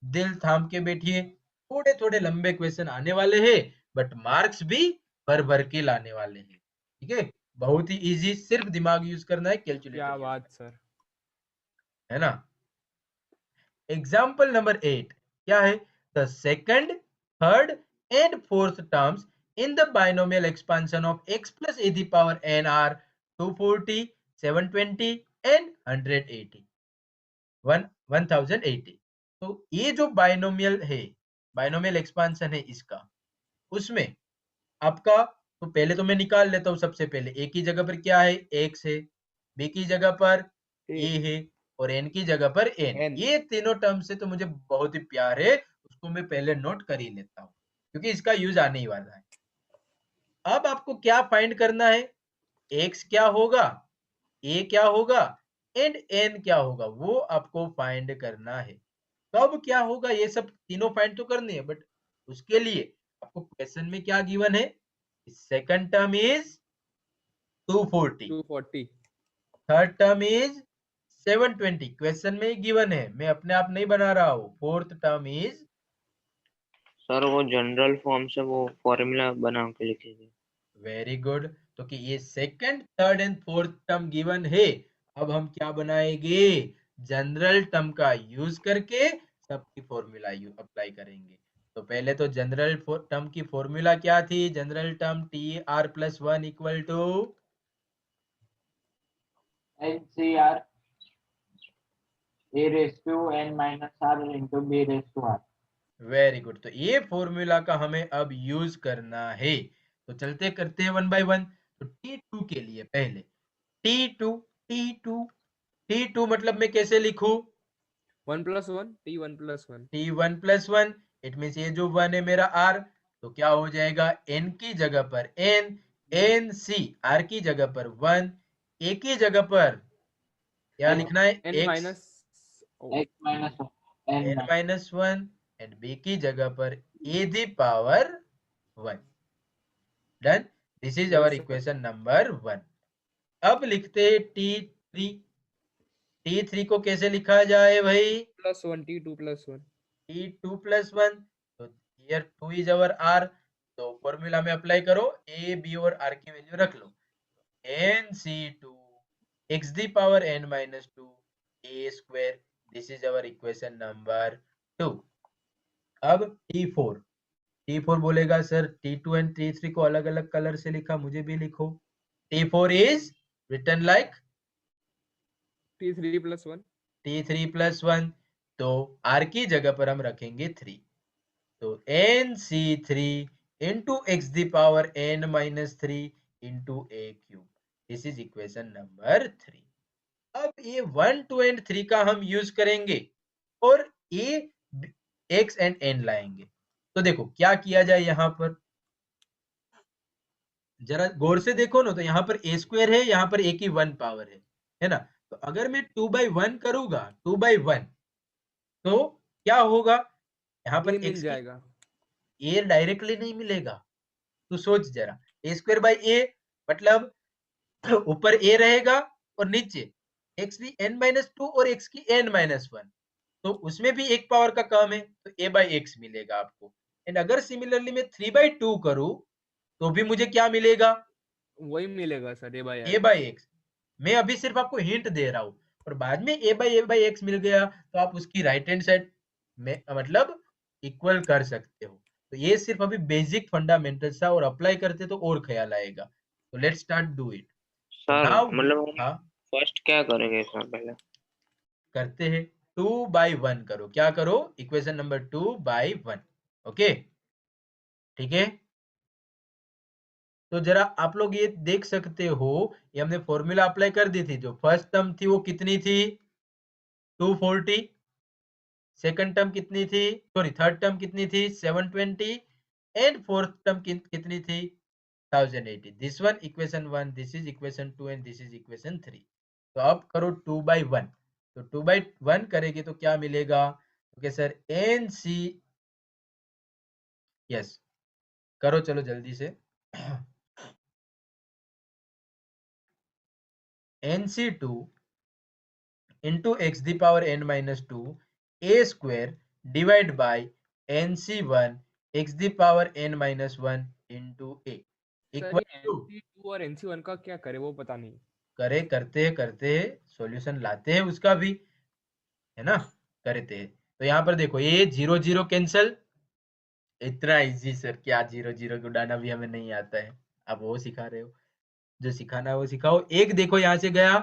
दिल थाम के बैठिए, थोड़े थोड़े लंबे क्वेश्चन आने वाले हैं, बट मार्क्स भी भर भर के लाने वाले हैं, ठीक है। बहुत ही इजी, सिर्फ दिमाग यूज करना है, कैलकुलेटर क्या यूज बात सर। है ना। एग्जाम्पल नंबर 8 क्या है, the second, third and fourth terms in the binomial expansion of x plus A the power n are 240, 720 and 180, 1080। तो ये जो बाइनोमियल है, बाइनोमियल एक्सपेंशन है इसका, उसमें आपका, तो पहले तो मैं निकाल लेता हूँ। सबसे पहले ए की जगह पर क्या है, x है, बी की जगह पर ए a है, और n की जगह पर n। एन ये तीनों टर्म से तो मुझे बहुत ही प्यार है, उसको मैं पहले नोट कर ही लेता हूँ, क्योंकि इसका यूज आने ही वाला है। अब आपको क्या फाइंड करना है, x क्या होगा, a क्या होगा एंड n क्या होगा, वो आपको फाइंड करना है। कब क्या होगा, ये सब तीनों फाइंड तो करनी है, बट उसके लिए आपको क्वेश्चन में क्या गिवन है, second term is 240, 240। Third term is 720, question में ही गिवन है, मैं अपने आप नहीं बना रहा हूँ। फोर्थ टर्म इज, सर वो जनरल फॉर्म से वो फॉर्मूला बना के लिखेंगे। वेरी गुड, तो कि ये second, third and fourth term given है। अब हम क्या बनाएंगे, जनरल टर्म का यूज करके सबकी फॉर्मूला अप्लाई करेंगे। तो पहले तो जनरल टर्म की फॉर्मूला क्या थी, general term T R plus one equal to, NCR a raised to n minus r into b raised to r. Very good, तो ये फॉर्मूला का हमें अब यूज करना है। तो चलते करते हैं वन बाय वन। तो T2 के लिए पहले T2, T2, T2 मतलब मैं कैसे लिखूं, 1 + 1 T 1 + 1 T1 plus one, it mean ये जो वन है मेरा R, तो क्या हो जाएगा, N की जगह पर N, NC, R की जगह पर 1, A की जगह पर क्या N लिखना है, n X, minus x minus n N minus one, and B की जगह पर A the power 1। Done, this is yes our sir. Equation number 1। अब लिखते हैं T3। T3 को कैसे लिखा जाए भाई, +1 T2 + 1 T2 प्लस वन, तो हियर 2 इज अवर R, तो फॉर्मूला में अप्लाई करो, A, B और R की वैल्यू रख लो, NC2 x the power n minus 2 a square, this is our equation number 2। अब T4, T4 बोलेगा सर T2 एंड T3 को अलग अलग कलर से लिखा, मुझे भी लिखो। T4 is written like T3 + 1 T3 plus one, तो R की जगह पर हम रखेंगे 3, तो NC3 into x the power n minus 3 into a cube, this is equation number 3। अब ये 1, 2 एंड 3 का हम यूज करेंगे और ये x एंड n लाएंगे। तो देखो क्या किया जाए, यहाँ पर जरा गौर से देखो ना, तो यहाँ पर a स्क्वायर है, यहाँ पर a की 1 पावर है ना। तो अगर मैं 2/1 करूंगा, 2/1, तो क्या होगा, यहाँ पर a मिल x की जाएगा। a डायरेक्टली नहीं मिलेगा। तो सोच जरा, a स्क्वायर बाई a मतलब ऊपर a रहेगा और नीचे x की n माइनस टू और x की n माइनस वन, तो उसमें भी एक पावर का कम है, तो a बाई एक्स मिलेगा आपको। एंड अगर सिमिलरली मैं 3/2 करूं, तो भी मुझे क्या मिलेगा, वही मिलेगा सर a बाई एक्स। मैं अभी सिर्फ आपको हिंट दे रहा हूँ, और बाद में a बाई एक्स मिल गया, तो आप उसकी राइट हैंड साइड में मतलब इक्वल कर सकते हो। तो ये सिर्फ अभी बेसिक फंडामेंटल था, और अप्लाई करते तो और ख्याल आएगा। तो लेट्स स्टार्ट डू इट। तो सर नाउ मतलब हम हाँ फर्स्ट क्या करेंगे इसमें पहले? करते हैं, 2/1 करो, क्या करो, इक्वेशन नंबर 2/1। ओके, ठीक है। तो जरा आप लोग ये देख सकते हो, ये हमने फॉर्मूला अप्लाई कर दी थी। जो फर्स्ट टर्म थी वो कितनी थी, 240, सेकंड टर्म कितनी थी, सॉरी थर्ड टर्म कितनी थी, 720, एंड फोर्थ टर्म कितनी थी, 1080। This one equation 1, this is equation 2 and this is equation 3। तो अब करो 2/1, तो 2/1 करेगी तो क्या मिलेगा? Okay sir, N C, yes, करो चलो जल्दी से। NC2 into x the power n minus 2 a square divide by NC1 x the power n minus 1 into a sir equal ये to, NC2 और NC1 का क्या करे वो पता नहीं। करते हैं सॉल्यूशन लाते हैं उसका भी, है ना, करते हैं। तो यहाँ पर देखो ये 0 0 कैंसल, इतना इजी सर, क्या 0 0 उड़ाना भी हमें नहीं आता है, आप वो सिखा रहे हो, जो सिखाना है वो सिखाओ। एक देखो यहाँ से गया,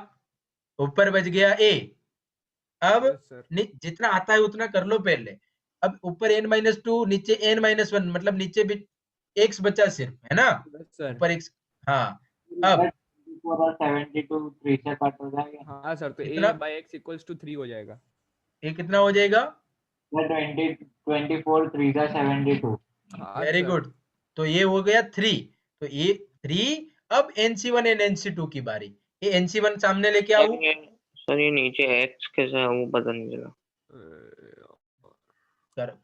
ऊपर बच गया a, अब यस सर। जितना आता है उतना कर लो पहले। अब ऊपर n-2 नीचे n-1, मतलब नीचे भी x बचा सिर्फ, है ना, यस सर। ऊपर x। हाँ, अब 24 और 72 3 से कट हो जाएगा। हाँ सर, तो कितना, a/x इक्वल्स टू 3 हो जाएगा। ये कितना हो जाएगा? 24 3 से 72। हाँ वेरी सर। गुड, तो ये हो गया 3, तो ये 3। अब NC1 एंड NC2 की बारी, ये NC1 सामने लेके आओ। सर ये नीचे x कैसा है वो पता नहीं चला।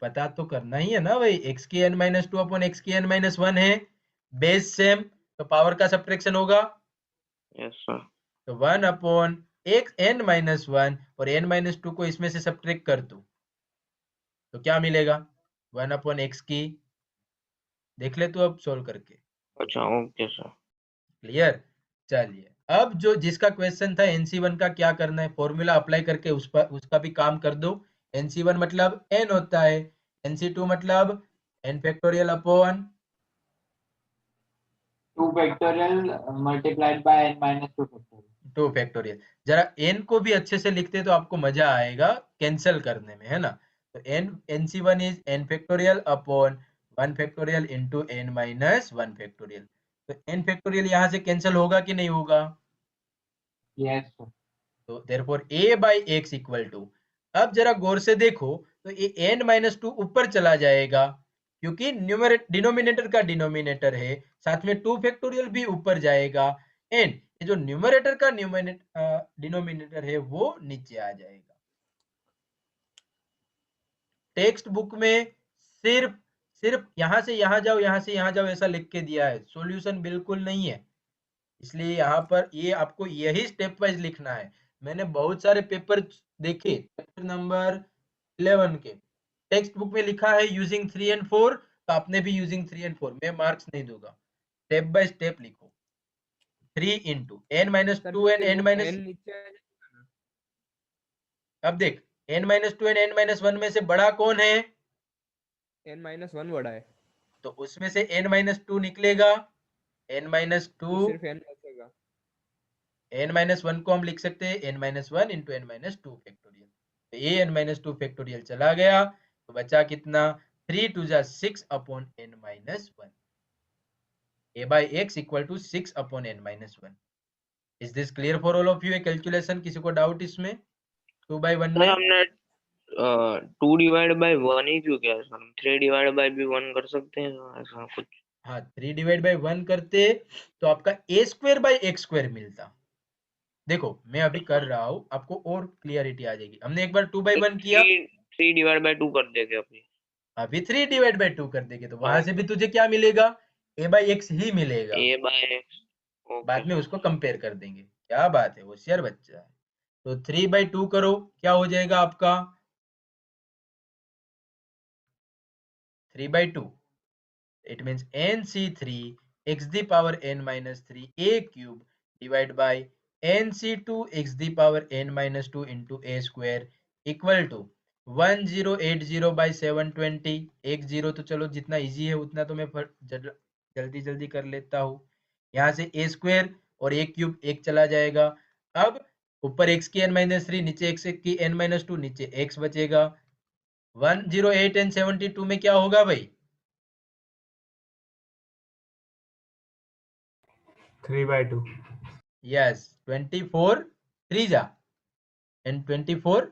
पता तो करना ही है ना भाई, x की n-2 अपॉन x की n-1 है, बेस सेम, तो पावर का सब्ट्रैक्शन होगा, यस सर। तो 1 अपॉन x n-1 और n-2 को इसमें से सब्ट्रैक्ट कर दो, तो क्या मिलेगा? 1 अपॉन x की, देख ले तू अब सोल्व करके। अच्छा ओके सर। क्लियर? चलिए, अब जो जिसका क्वेश्चन था NC1 का क्या करना है, फॉर्मूला अप्लाई करके उस पर उसका भी काम कर दो। NC1 मतलब n होता है, NC2 मतलब n factorial upon 2 factorial multiplied by n minus 2 factorial. 2 factorial. जरा n को भी अच्छे से लिखते तो आपको मजा आएगा कैंसिल करने में, है ना। तो n, NC1 is n factorial upon 1 factorial into n minus 1 factorial. तो n फैक्टोरियल यहाँ से कैंसिल होगा कि नहीं होगा? Yes sir. तो therefore a by x equal to, अब जरा गौर से देखो तो ये n-2 ऊपर चला जाएगा, क्योंकि डिनोमिनेटर का डिनोमिनेटर है, साथ में 2 फैक्टोरियल भी ऊपर जाएगा, एंड ये जो न्यूमरेटर का डिनोमिनेटर है वो नीचे आ जाएगा। टेक्स्ट बुक में सिर्फ सिर्फ यहाँ से यहाँ जाओ, यहाँ से यहाँ जाओ ऐसा लिख के दिया है, सॉल्यूशन बिल्कुल नहीं है, इसलिए यहाँ पर ये आपको यही स्टेप वाइज लिखना है। मैंने बहुत सारे पेपर देखे, चैप्टर नंबर 11 के टेक्स्ट बुक में लिखा है यूजिंग 3 एंड 4, तो आपने भी यूजिंग 3 एंड 4, मैं मार्क्स नहीं दूंगा, स्टेप बाय स्टेप लिखो। 3 इंटू सर n-2 एंड फिर वो n-, n नीचे आ जाएगा ना। अब देख n-2 एंड n-1 में से बड़ा कौन है? n-1 बड़ा है, तो उसमें से n-2 निकलेगा, n-2 तो सिर्फ n बचेगा। n-1 को हम लिख सकते हैं n-1 इंटू n-2 फैक्टोरियल, तो ये n-2 फैक्टोरियल चला गया, तो बचा कितना? 3 2 जा 6 upon n-1, a by x equal to 6 upon n-1। Is this clear for all of you? Calculation किसी को डाउट इसमें 2/1 सर में? हमने 2 डिवाइड बाय 1 ही क्यों किया सर? 3 डिवाइड बाय भी 1 कर सकते हैं सर, ऐसा कुछ। हाँ, 3 डिवाइड बाय 1 करते तो आपका a square by x square मिलता। देखो मैं अभी कर रहा हूँ, आपको और क्लियरिटी आ जाएगी। हमने एक बार 2/1 किया, 3 डिवाइड बाय 2 कर देंगे अभी। अभी 3 डिवाइड बाय 2 कर देंगे, तो वहां से भी ओके। तुझे क्या मिलेगा? a बाई x ही मिलेगा, a बाय x। ओके बाद में सर। उसको कंपेयर कर देंगे। क्या बात है, होशियार बच्चा है। तो 3/2 करो, क्या हो जाएगा आपका? 3/2, it means nc3 x the power n minus 3 a cube divided by nc2 x the power n minus 2 into a square equal to 1080 by 720। एक जीरो तो चलो जितना इजी है उतना तो मैं जल्दी जल्दी कर लेता हूँ। यहाँ से a स्क्वायर और a क्यूब एक चला जाएगा, अब ऊपर x की n-3, नीचे x की n-2, नीचे x बचेगा। 108 एंड 72 में क्या होगा भाई? 3/2। यस, 24 3 जा एंड 24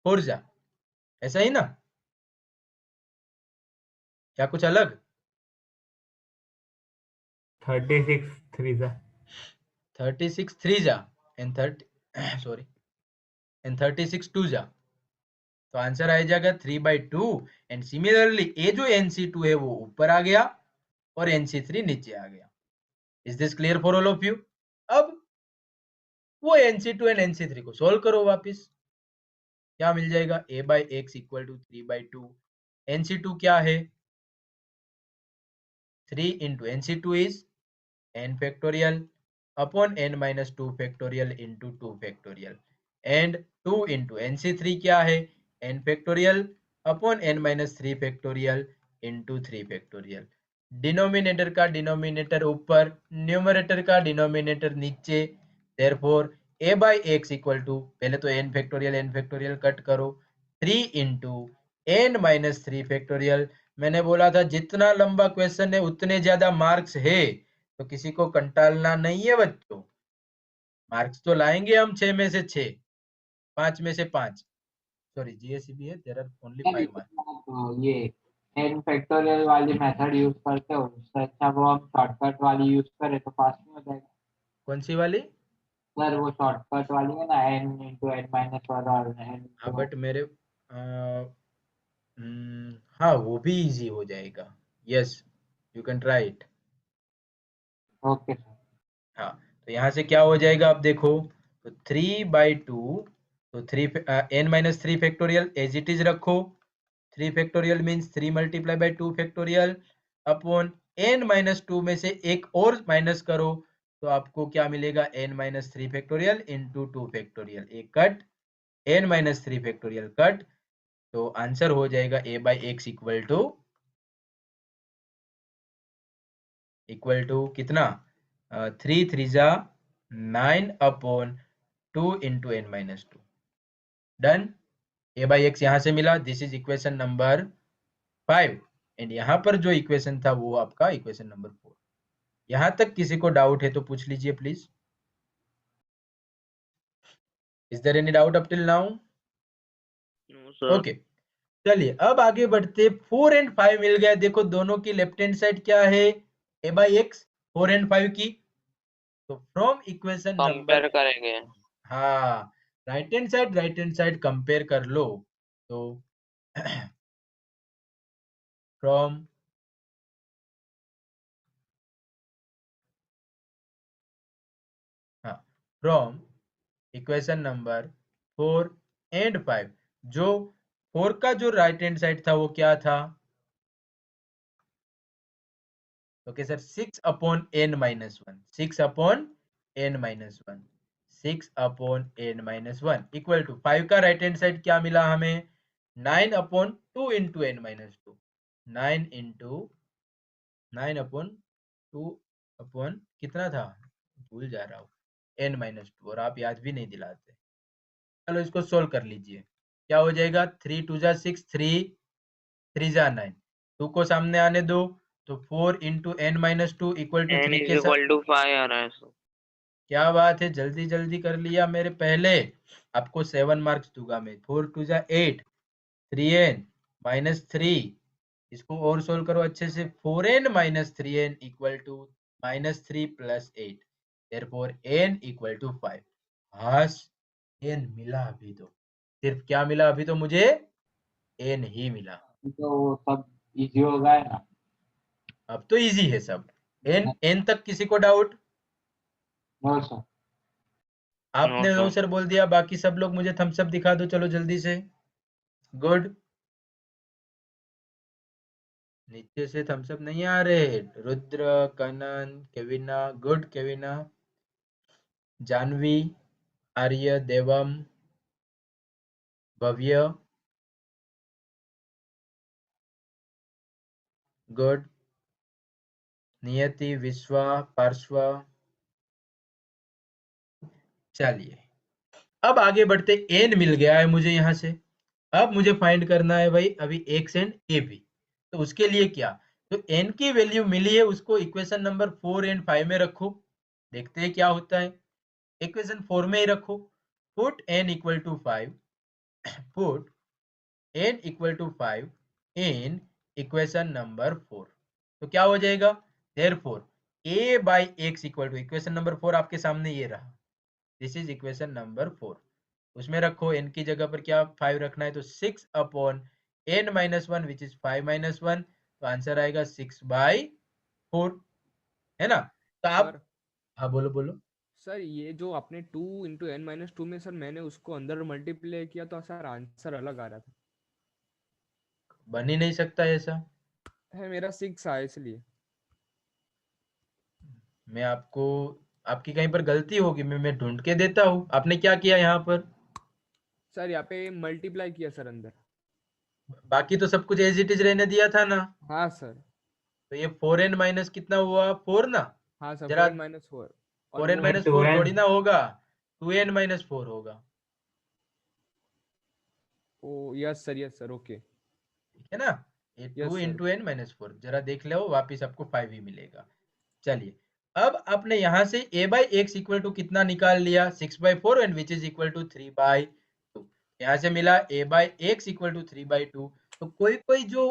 4 जा, ऐसा ही ना? क्या कुछ अलग? 36 3 जा। 36 3 जा, एंड 30 सॉरी एंड 36 2 जा, तो आंसर आ जाएगा 3/2। एंड सिमिलरली ये जो NC2 है वो ऊपर आ गया और NC3 नीचे आ गया। Is this clear for all of you? अब वो NC2 एंड NC3 को सोल्व करो वापिस, क्या मिल जाएगा? A/x equal to 3/2। NC2 क्या है? 3 into NC2 is n factorial upon n minus 2 factorial into 2 factorial, and 2 into NC3 क्या है? n factorial upon n minus 3 factorial into 3 factorial। Denominator का डिनोमिनेटर ऊपर, न्यूमरेटर का डिनोमिनेटर नीचे, देयरफॉर A/x इक्वल टू, पहले तो n फैक्टोरियल कट करो, 3 into n minus 3 factorial. मैंने बोला था जितना लंबा क्वेश्चन है उतने ज्यादा मार्क्स है, तो किसी को कंटालना नहीं है बच्चों। मार्क्स तो लाएंगे हम 6 में से 6, 5 में से 5। सॉरी GSEB है, देयर आर ओनली 5 मार्क्स। तो ये n फैक्टोरियल वाली मेथड यूज करते हो, उससे अच्छा वो हम शॉर्टकट वाली यूज करें तो फास्ट नहीं हो जाएगा? कौन सी वाली? सर वो शॉर्टकट वाली है ना, n into n minus 1 और n हाँ into बट मेरे हाँ वो भी इजी हो जाएगा। Yes you can try it. Okay sir. हाँ तो यहाँ से क्या हो जाएगा आप देखो, तो 3/2, तो 3 n minus 3 factorial as it is रखो, 3 factorial means 3 multiply by 2 factorial upon n minus 2 में से एक और माइनस करो, तो आपको क्या मिलेगा? n minus 3 factorial into 2 factorial, एक cut, n minus 3 factorial cut, तो आंसर हो जाएगा A/x इक्वल टू कितना? 3 3 जा 9 upon 2 into n minus 2। Done. A/x यहाँ से मिला, this is equation number 5, and यहाँ पर जो इक्वेशन था वो आपका इक्वेशन नंबर 4। यहाँ तक किसी को डाउट है तो पूछ लीजिए please. Is there any doubt up till now? No sir. Okay चलिए अब आगे बढ़ते। 4 एंड 5 मिल गया, देखो दोनों की लेफ्ट हैंड साइड क्या है? A/x 4 एंड 5 की, तो फ्रॉम इक्वेशन नंबर, कंपेयर करेंगे। हाँ राइट हैंड साइड कंपेयर कर लो, तो फ्रॉम हाँ फ्रॉम इक्वेशन नंबर 4 एंड 5, जो 4 का जो राइट हैंड साइड था वो क्या था? Okay sir 6 upon n minus 1, 6 upon n minus 1, 6 upon n minus 1 equal to 5 का राइट हैंड साइड क्या मिला हमें? 9 upon 2 into n minus 2, 9 upon 2 upon कितना था भूल जा रहा हूँ, n माइनस 2, और आप याद भी नहीं दिलाते। चलो इसको सोल्व कर लीजिए, क्या हो जाएगा? 3 2 जा 6, 3 3 जा 9, 2 को सामने आने दो, तो 4 into n minus 2 equal to n 3 is के साथ। इक्वल टू 5 आ रहा है सर। क्या बात है, जल्दी जल्दी कर लिया मेरे पहले, आपको 7 मार्क्स दूंगा मैं। 4 2 जा 8, 3n माइनस 3, इसको और सोल्व करो अच्छे से, 4n minus 3n equal to minus 3 plus 8, therefore n equal to 5। हाश n मिला अभी तो, सिर्फ क्या मिला अभी तो मुझे? n ही मिला। तो वो सब इजी हो गया ना? अब तो इजी है सब। n तक किसी को डाउट? No sir. नो आपने नो सर। सर बोल दिया, बाकी सब लोग मुझे थम्स अप दिखा दो चलो जल्दी से। गुड, नीचे से थम्स अप नहीं आ रहे। रुद्र, कनन, केविना, गुड केविना, जानवी, आर्य, देवम, भव्य, गुड, नियति, विश्वा, पार्श्व। चलिए अब आगे बढ़ते। एन मिल गया है मुझे यहाँ से, अब मुझे फाइंड करना है भाई अभी एक्स एंड ए भी। तो उसके लिए क्या, तो एन की वैल्यू मिली है उसको इक्वेशन नंबर 4 एंड 5 में रखो, देखते हैं क्या होता है। इक्वेशन 4 में ही रखो, put n equal to 5, put n equal to 5 in equation number 4, तो क्या हो जाएगा? Therefore a by x equal to, equation number 4 आपके सामने ये रहा, दिस इज इक्वेशन नंबर 4। उसमें रखो n की जगह पर क्या 5 रखना है, तो 6 upon n minus 1 which is 5 minus 1, तो आंसर आएगा 6/4, है ना। तो आप, सर हाँ बोलो बोलो। सर ये जो आपने 2 × n - 2 में सर मैंने उसको अंदर मल्टीप्लाई किया तो सर आंसर अलग आ रहा था। बन ही नहीं सकता ऐसा। है मेरा 6 आया इसलिए। मैं आपको, आपकी कहीं पर गलती होगी, मैं ढूंढ के देता हूँ। आपने क्या किया यहाँ पर, सर यहाँ पे मल्टीप्लाई किया सर अंदर। बाकी तो सब कुछ एज इट इज रहने दिया था ना। हाँ सर। तो ये 4n माइनस कितना हुआ, 4 ना। हाँ सर जरा 4 - 4 और 4n वो माइनस 4 थोड़ी 2n। ना होगा, 2n माइनस 4 होगा, ओ यस सर ओके। ठीक है ना। ये 2 yes sir. Into N minus 4, जरा देख लो, वापिस आपको 5 ही मिलेगा। चलिए, अब आपने यहाँ से a by X equal to कितना निकाल लिया, 6/4 and which is equal to 3/2। यहाँ से मिला a by X equal to 3/2। तो कोई कोई जो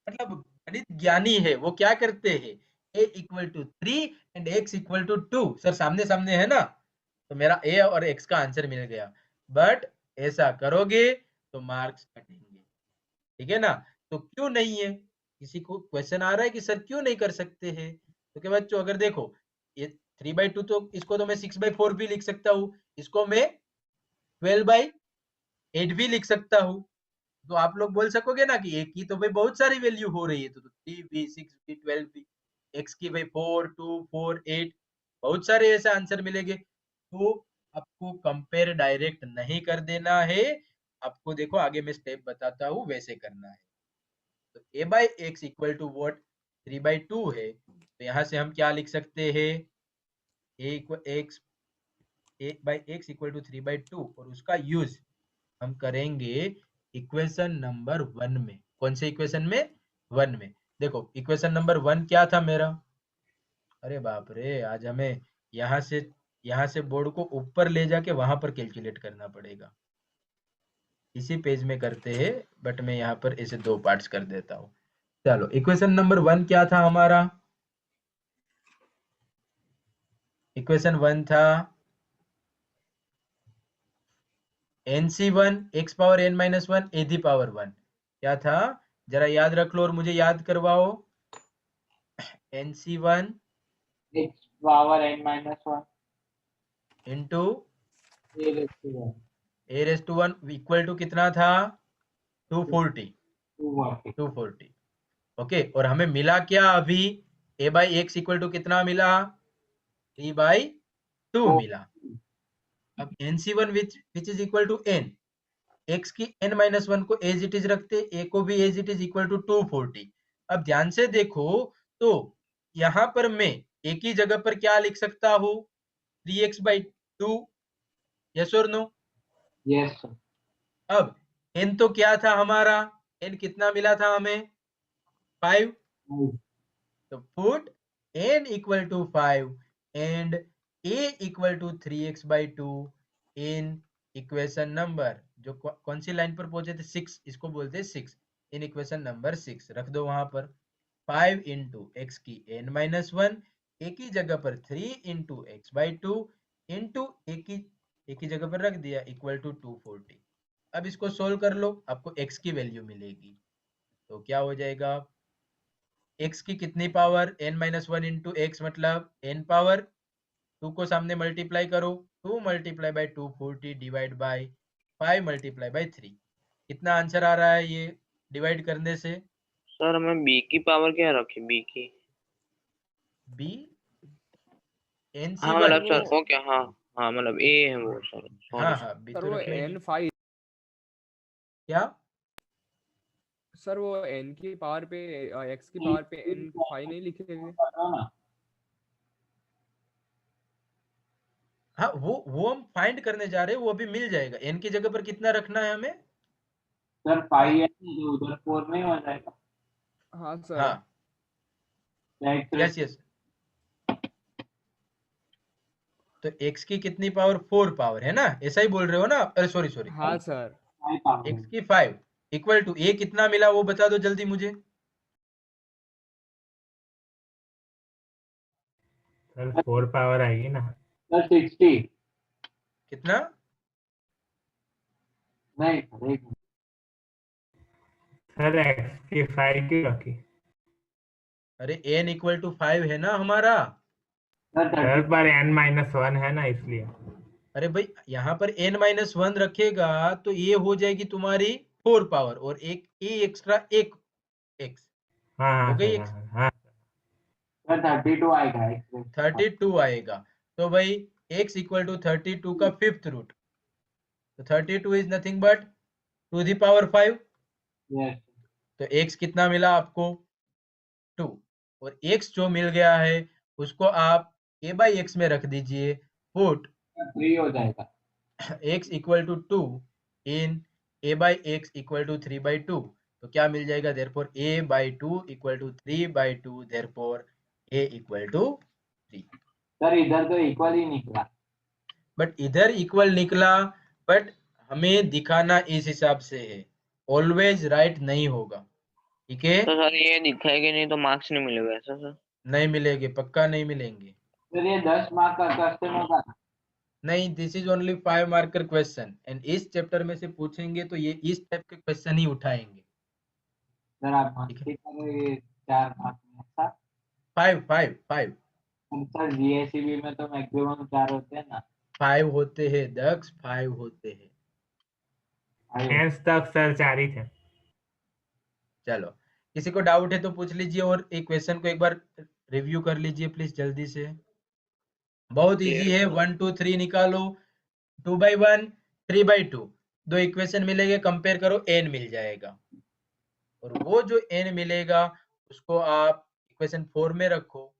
मतलब गणित ज्ञानी है वो क्या करते हैं, a equal to 3 and x equal to 2, sir सामने सामने है ना, तो मेरा a और x का आंसर मिल गया। बट ऐसा करोगे तो मार्क्स कटेंगे, ठीक है ना। तो क्यों नहीं है, किसी को क्वेश्चन आ रहा है कि सर क्यों नहीं कर सकते हैं, तो क्या बच्चों, अगर देखो ये 3/2, तो इसको तो मैं 6/4 भी लिख सकता हूँ, इसको मैं 12/8 भी लिख सकता हूँ। तो आप लोग बोल सकोगे ना कि एक की तो भाई बहुत सारी वैल्यू हो रही है, तो 3 भी, 6 भी, 12 भी, एक्स की भाई 4, 2, 4, 8, बहुत सारे ऐसे आंसर मिलेंगे। तो आपको कंपेयर डायरेक्ट नहीं कर देना है, आपको देखो आगे मैं स्टेप बताता हूँ वैसे करना है। तो a by X equal to what, 3/2 है, तो यहाँ से हम क्या लिख सकते हैं, a by X equal to 3/2, और उसका यूज हम करेंगे इक्वेशन नंबर 1 में। कौन से इक्वेशन में, 1 में। देखो इक्वेशन नंबर 1 क्या था मेरा, अरे बाप रे, आज हमें यहाँ से बोर्ड को ऊपर ले जाके वहां पर कैलकुलेट करना पड़ेगा। इसी पेज में करते हैं, बट मैं यहाँ पर ऐसे 2 पार्ट्स कर देता हूँ। चलो, इक्वेशन नंबर 1 क्या था हमारा, इक्वेशन 1 था nc1 x power n minus 1 a the power 1, क्या था, जरा याद रख लो और मुझे याद करवाओ। nc1 x power n minus 1 into a raised to 1 a raise to 1 equal to कितना था, 240, 240 240। ओके, और हमें मिला क्या अभी, a by X equal to कितना मिला, 3/2 मिला। अब nc1 which is equal to n, x की n माइनस 1 को एज इट इज रखते, a को भी as it is equal to 240। अब ध्यान से देखो, तो यहाँ पर मैं a की जगह पर क्या लिख सकता हूँ, 3x/2, यस और नो। yes sir अब n तो क्या था हमारा, n कितना मिला था हमें, 5, तो put n equal to 5 and a equal to 3x/2 in equation number, जो कौन सी लाइन पर पहुंचे थे, 6, इसको बोलते हैं 6, इन इक्वेशन नंबर 6 रख दो वहां पर। 5 इंटू एक्स की n माइनस 1, a की जगह पर 3 इंटू x/2 इंटू a की जगह पर रख दिया इक्वल टू 240। अब इसको सोल्व कर लो, आपको x की वैल्यू मिलेगी, तो क्या हो जाएगा, x की कितनी power, n minus 1 into x, मतलब n पावर 2 को सामने मल्टीप्लाई करो, 2 multiply by 240 divide by 5 multiply by 3, कितना आंसर आ रहा है ये डिवाइड करने से, सर हमें b की पावर क्या रखी, b की, b हाँ सर मतलब nc1, वो सर ओके हाँ, हाँ मतलब a है वो, सर हाँ सॉरी सर। हाँ b सर तो वो रखो ही नहीं, n5 क्या, सर वो n की पावर पे x की पावर पे n5 नहीं लिखेंगे। हाँ वो हम फाइंड करने जा रहे हैं, वो अभी मिल जाएगा। n की जगह पर कितना रखना है हमें, सर 5 है तो उधर 4 नहीं हो जाएगा हाँ सर। हाँ यस यस, तो x की कितनी पावर, 4 पावर है ना, ऐसा ही बोल रहे हो ना, अरे सॉरी सॉरी, हाँ सर। x की 5 इक्वल टू a कितना मिला वो बता दो जल्दी मुझे, सर 4 पावर आएगी ना। सर 60 कितना? नहीं सर, एक सर x की 5 क्यों रखी? अरे n इक्वल टू 5 है ना हमारा। सर सर 30 पर n-1 है ना, इसलिए। अरे भाई यहाँ पर n-1 रखेगा तो ये हो जाएगी तुम्हारी 4 पावर और एक ए एक्स्ट्रा एक x हाँ हो हाँ गई सर, x। हाँ हाँ। सर 32 आएगा x 32 आएगा। तो भाई x इक्वल टू 32 का फिफ्थ रूट, तो 32 is nothing but two the power 5। Yes तो x कितना मिला आपको? 2। और x जो मिल गया है उसको आप a बाई एक्स में रख दीजिए। पुट 3 हो जाएगा। x equal to 2 in a by X equal to 3/2। तो क्या मिल जाएगा? Therefore a by 2 equal to 3/2, therefore a equal to 3। Sir इधर तो इक्वल ही निकला। बट इधर इक्वल निकला, बट हमें दिखाना इस हिसाब से है, ऑलवेज राइट नहीं होगा। ठीक है, तो सर ये दिखाएगी नहीं तो मार्क्स नहीं मिलेगा ऐसा सर? नहीं मिलेंगे, पक्का नहीं मिलेंगे। सर ये 10 मार्क का क्वेश्चन होगा। नहीं, this is only 5 marker question and इस चैप्टर में से पूछेंगे तो ये इस टाइप के क्वेश्चन ही उठाएंगे। सर आप ठीक है, मस्ती करो, ये 4 मार्क में ऐसा। 5 5 5 सर जीएससीबी में तो मैक्सिमम 4 होते हैं ना। 5 होते हैं दक्ष, 5 होते हैं। टेंथ तक सर 4 ही थे। चलो, किसी को डाउट है तो पूछ लीजिए और एक क्वेश्चन को एक बार रिव्यू कर लीजिए प्लीज जल्दी से। बहुत इजी है, 1 2 3 निकालो, 2/1 3/2, दो इक्वेशन मिलेंगे, कंपेयर करो, n मिल जाएगा। और वो जो n मिलेगा उसको आप इक्वेशन 4 में रखो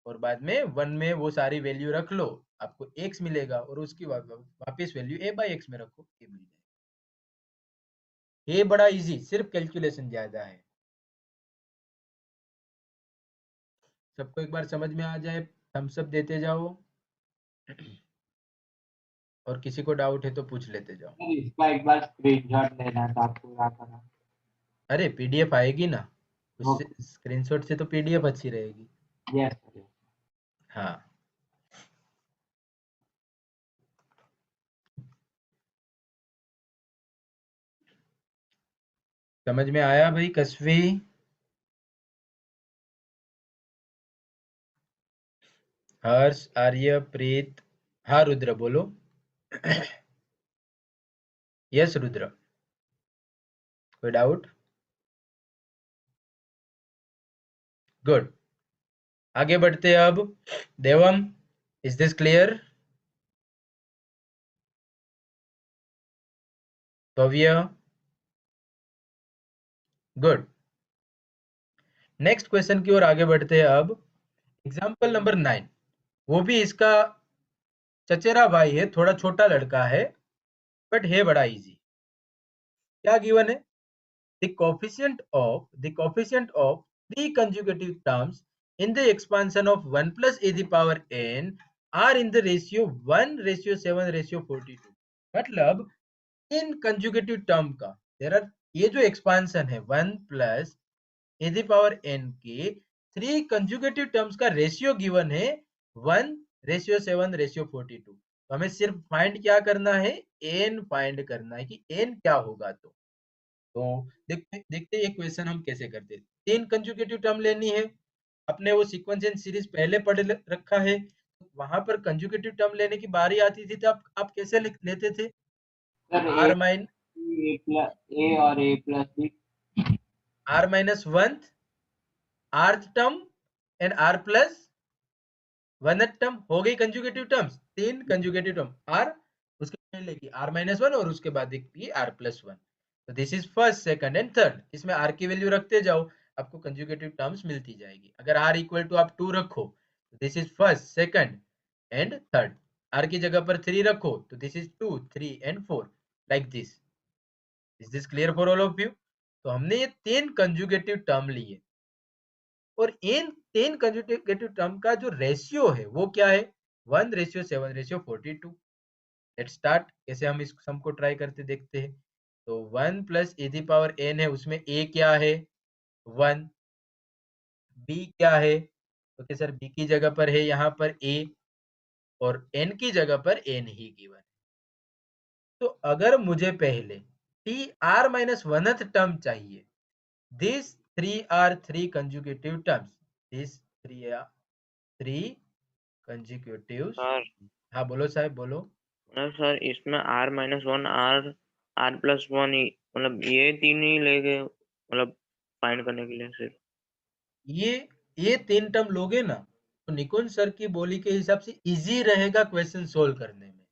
और बाद में 1 में वो सारी वैल्यू रख लो, आपको x मिलेगा और उसकी वापस वैल्यू a बाई एक्स में रखो, ये मिल जाएगा। ये बड़ा इजी, सिर्फ कैलकुलेशन ज्यादा है। सबको एक बार समझ में आ जाए, थम्स अप देते जाओ और किसी को डाउट है तो पूछ लेते जाओ। सर इसका एक बार स्क्रीनशॉट लेना था पूरा करा। अरे पीडीएफ आएगी ना, उससे ओके स्क्रीनशॉट से तो पीडीएफ अच्छी रहेगी। Yes sir. हाँ, समझ में आया भाई कसवी? हर्ष, आर्य, प्रीत, हाँ रुद्र बोलो। यस रुद्र, कोई डाउट? गुड, आगे बढ़ते हैं अब। Devam, is this clear? Bhavya, good. Next question की ओर आगे बढ़ते हैं अब। एग्जाम्पल नंबर 9, वो भी इसका चचेरा भाई है, थोड़ा छोटा लड़का है बट है बड़ा इजी। क्या गिवन है? the coefficient of three consecutive terms in the expansion of 1 plus a the power n are in the ratio 1:7:42। मतलब इन कंजुगेटिव टर्म का देयर आर, ये जो एक्सपांशन है 1 plus A the power n के 3 conjugative terms का ratio given है 1:7:42। तो हमें सिर्फ फाइंड क्या करना है? n फाइंड करना है कि n क्या होगा। तो देखते देखते ये क्वेश्चन हम कैसे करते हैं। 3 कंजुगेटिव टर्म लेनी है, अपने वो सीक्वेंस एंड सीरीज पहले पढ़ रखा है, वहां पर कंजुगेटिव टर्म लेने की बारी आती थी तो आप कैसे लेते थे? सर आर माइन ए और A plus B. R minus one rth term and R plus one term हो गई conjugative terms. 3 conjugative term R, उसके पहले की आर माइनस वन और उसके बाद की आर प्लस वन। तो this is first, second and third, इसमें आर की वैल्यू रखते जाओ, आपको कंजुगेटिव टर्म्स मिलती जाएगी। अगर आर इक्वल टू आप 2 रखो तो this is first, second and third. R की जगह पर 3 रखो तो this is 2 3 and 4, like this. Is this clear for all of you? तो हमने ये 3 कंजुगेटिव टर्म लिए और इन 3 कंजुगेटिव टर्म का जो रेशियो है वो क्या है? 1:7:42। लेट्स स्टार्ट, कैसे हम इस सम को ट्राई करते देखते हैं। तो 1 plus A the power n है, उसमें a क्या है? 1। b क्या है? ओके सर, b की जगह पर है यहाँ पर a, और n की जगह पर n ही गिवन है। तो अगर मुझे पहले T R minus oneth term चाहिए, this 3 are 3 conjugative terms, this 3 are 3 conjugative. Sir हाँ बोलो साहब बोलो। सर इसमें r-1 r+1 मतलब ये तीन ही ले गए मतलब फाइंड करने के लिए सिर्फ। ये 3 टर्म लोगे ना तो निकुंज सर की बोली के हिसाब से इजी रहेगा क्वेश्चन सोल्व करने में,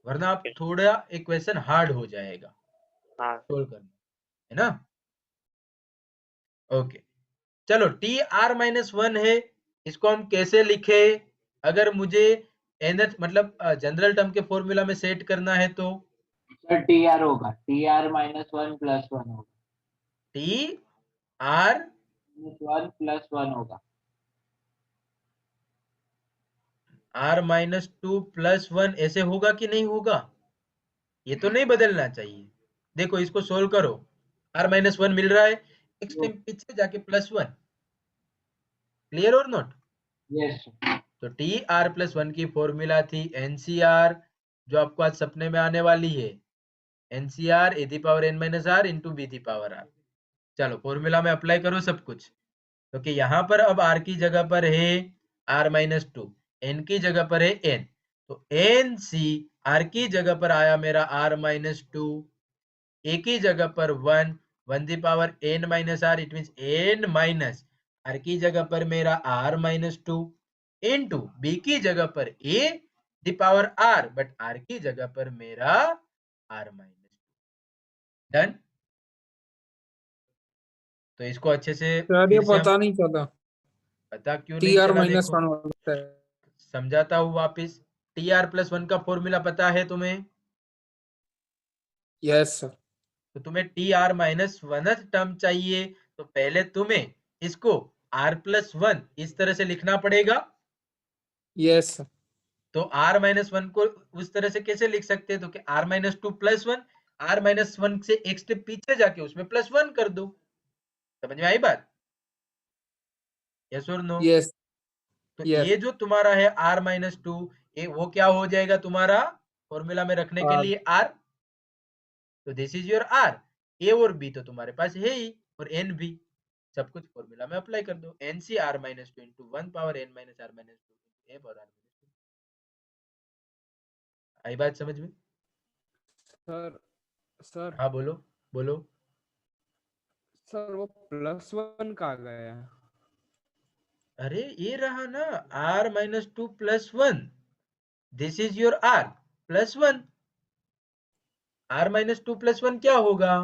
वरना आप थोड़ा एक क्वेश्चन हार्ड हो जाएगा हाँ सोल्व करना, है ना। ओके चलो टी आर माइनस 1 है, इसको हम कैसे लिखे? अगर मुझे nth मतलब जनरल टर्म के फॉर्मूला में सेट करना है तो सर टी आर होगा, टी आर माइनस 1 प्लस 1 होगा, टी आर 1 प्लस 1 होगा। आर माइनस 2 प्लस 1 ऐसे होगा कि नहीं होगा? ये तो नहीं बदलना चाहिए। देखो इसको सोल्व करो, आर माइनस 1 मिल रहा है, एक स्टेप पीछे जाके प्लस 1, क्लियर और नॉट? यस तो टी आर प्लस 1 की फॉर्मूला थी एनसीआर, जो आपको आज सपने में आने वाली है, NCR A the power N minus R into B the power R. चलो फॉर्मूला में अप्लाई करो सब कुछ, क्योंकि यहाँ पर अब r की जगह पर है r माइनस 2, n की जगह पर है n, तो एन सी r की जगह पर आया मेरा r माइनस 2, a की जगह पर 1, 1 the power n minus R, it means n minus r की जगह पर मेरा r माइनस 2 इंटू बी की जगह पर a the power r, but r की जगह पर मेरा r माइनस 2। डन। तो इसको अच्छे से सर ये फिर से हम पता नहीं चला, पता क्यों टी नहीं आर चला, माइनस देखो 1 होता है। समझाता हूँ वापिस। टी आर प्लस 1 का फॉर्मूला पता है तुम्हें? Yes sir. तो तुम्हें टी आर माइनस 1 टर्म चाहिए, तो पहले तुम्हें इसको r प्लस 1 इस तरह से लिखना पड़ेगा। Yes sir. तो r माइनस 1 को उस तरह से कैसे लिख सकते हैं? तो कि r minus 2 plus 1, r minus 1 से एक स्टेप पीछे जाके उसमें प्लस 1 कर दो। समझ में आई बात? यस और नो? यस तो यस ये जो तुम्हारा है r माइनस 2, ये वो क्या हो जाएगा तुम्हारा फॉर्मूला में रखने के लिए r, तो this is your r। a और b तो तुम्हारे पास है ही, और n भी, सब कुछ फॉर्मूला में अप्लाई कर दो, n C r minus 2 into 1 power n minus r minus 2 a power r minus 2। आई बात समझ में? सर सर हाँ बोलो बोलो। सर वो +1 कहाँ गया है? अरे ये रहा ना r minus 2 plus 1, this is your r plus 1। r minus 2 plus 1 क्या होगा?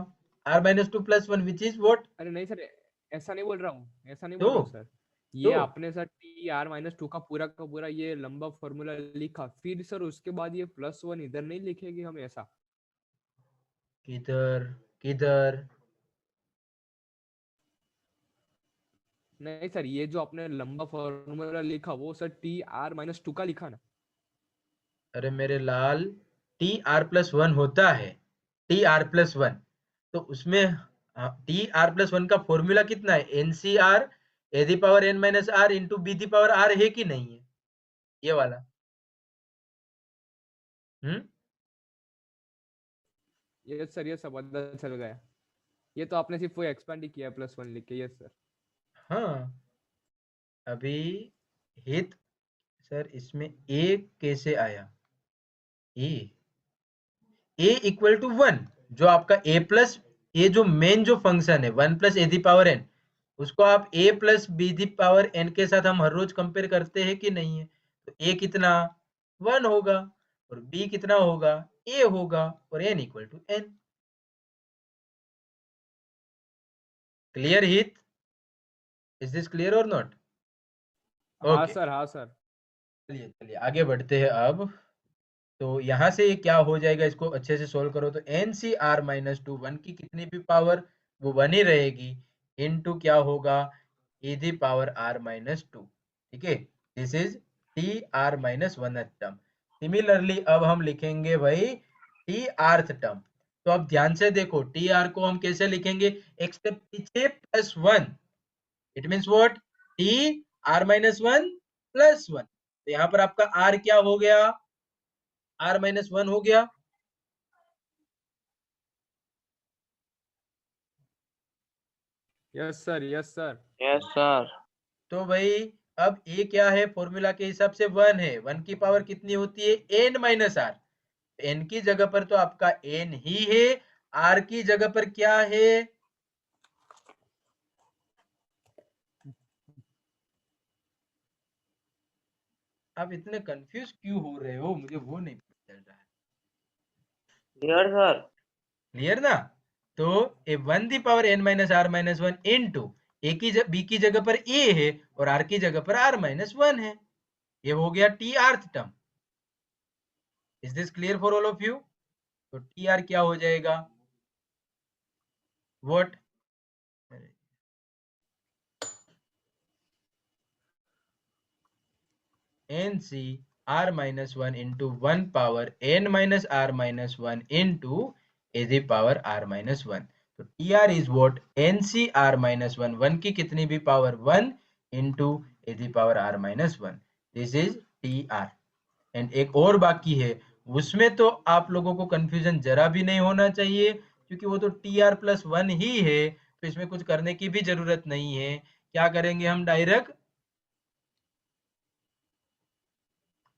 r minus 2 plus 1 which is what? अरे नहीं सर, ऐसा नहीं बोल रहा हूँ, ऐसा नहीं तो बोल रहा हूँ सर। ये तो आपने सर टी आर माइनस 2 का पूरा ये लंबा फॉर्मूला लिखा, फिर सर उसके बाद ये +1 इधर नहीं लिखेंगे हम ऐसा? किधर किधर? नहीं सर, ये जो आपने लंबा फॉर्मूला लिखा वो सर टी आर माइनस 2 का लिखा ना? अरे मेरे लाल, टी आर प्लस 1 होता है, टी आर प्लस 1, तो उसमें टी आर प्लस 1 का फॉर्मूला कितना है? N C R A the power N minus R into B the power R, है कि नहीं है ये वाला? ये सर ये सब पता चल गया, ये तो आपने सिर्फ वो एक्सपेंड ही किया +1 लिख के। Yes sir. हाँ अभी हित सर इसमें ए कैसे आया? ए इक्वल टू 1, जो आपका ए प्लस, ये जो मेन जो फंक्शन है 1 plus A the power N, उसको आप A plus B the power N के साथ हम हर रोज कंपेयर करते हैं कि नहीं है? तो ए कितना 1 होगा, और बी कितना होगा ए होगा, और N equal to N. Clear हित? इज दिस क्लियर और नॉट? हाँ ओके सर, हाँ सर। चलिए चलिए आगे बढ़ते हैं अब। तो यहाँ से ये क्या हो जाएगा, इसको अच्छे से सोल्व करो तो एन सी आर माइनस 2, 1 की कितनी भी पावर वो 1 ही रहेगी, इनटू क्या होगा e दी पावर r माइनस 2। ठीक है, this is T R minus 1 term. Similarly अब हम लिखेंगे भाई टी आर्थ टर्म। तो अब ध्यान से देखो टी आर को हम कैसे लिखेंगे, एक स्टेप पीछे +1, it means what, T R minus 1 plus 1। तो यहाँ पर आपका r क्या हो गया, r माइनस 1 हो गया। Yes sir, yes sir. Yes sir. तो भाई अब a क्या है, फॉर्मूला के हिसाब से 1 है, 1 की पावर कितनी होती है, n माइनस आर। n की जगह पर तो आपका n ही है, r की जगह पर क्या है, आप इतने कंफ्यूज क्यों हो रहे हो, मुझे वो नहीं पता चल रहा है। Clear sir. क्लियर ना। तो A 1 the power n minus R minus 1 into B की जगह पर a है और r की जगह पर r माइनस 1 है, ये हो गया T rth term. Is this clear for all of you. तो टी आर क्या हो जाएगा, what, N C R minus 1 into 1 power n minus R minus 1 into A the power r minus 1। तो T R is what, N C R minus 1, 1 की कितनी भी power 1 into A the power r minus 1, this is T R. And एक और बाकी है, उसमें तो आप लोगों को कंफ्यूजन जरा भी नहीं होना चाहिए, क्योंकि वो तो टी आर प्लस 1 ही है, तो इसमें कुछ करने की भी जरूरत नहीं है। क्या करेंगे हम, डायरेक्ट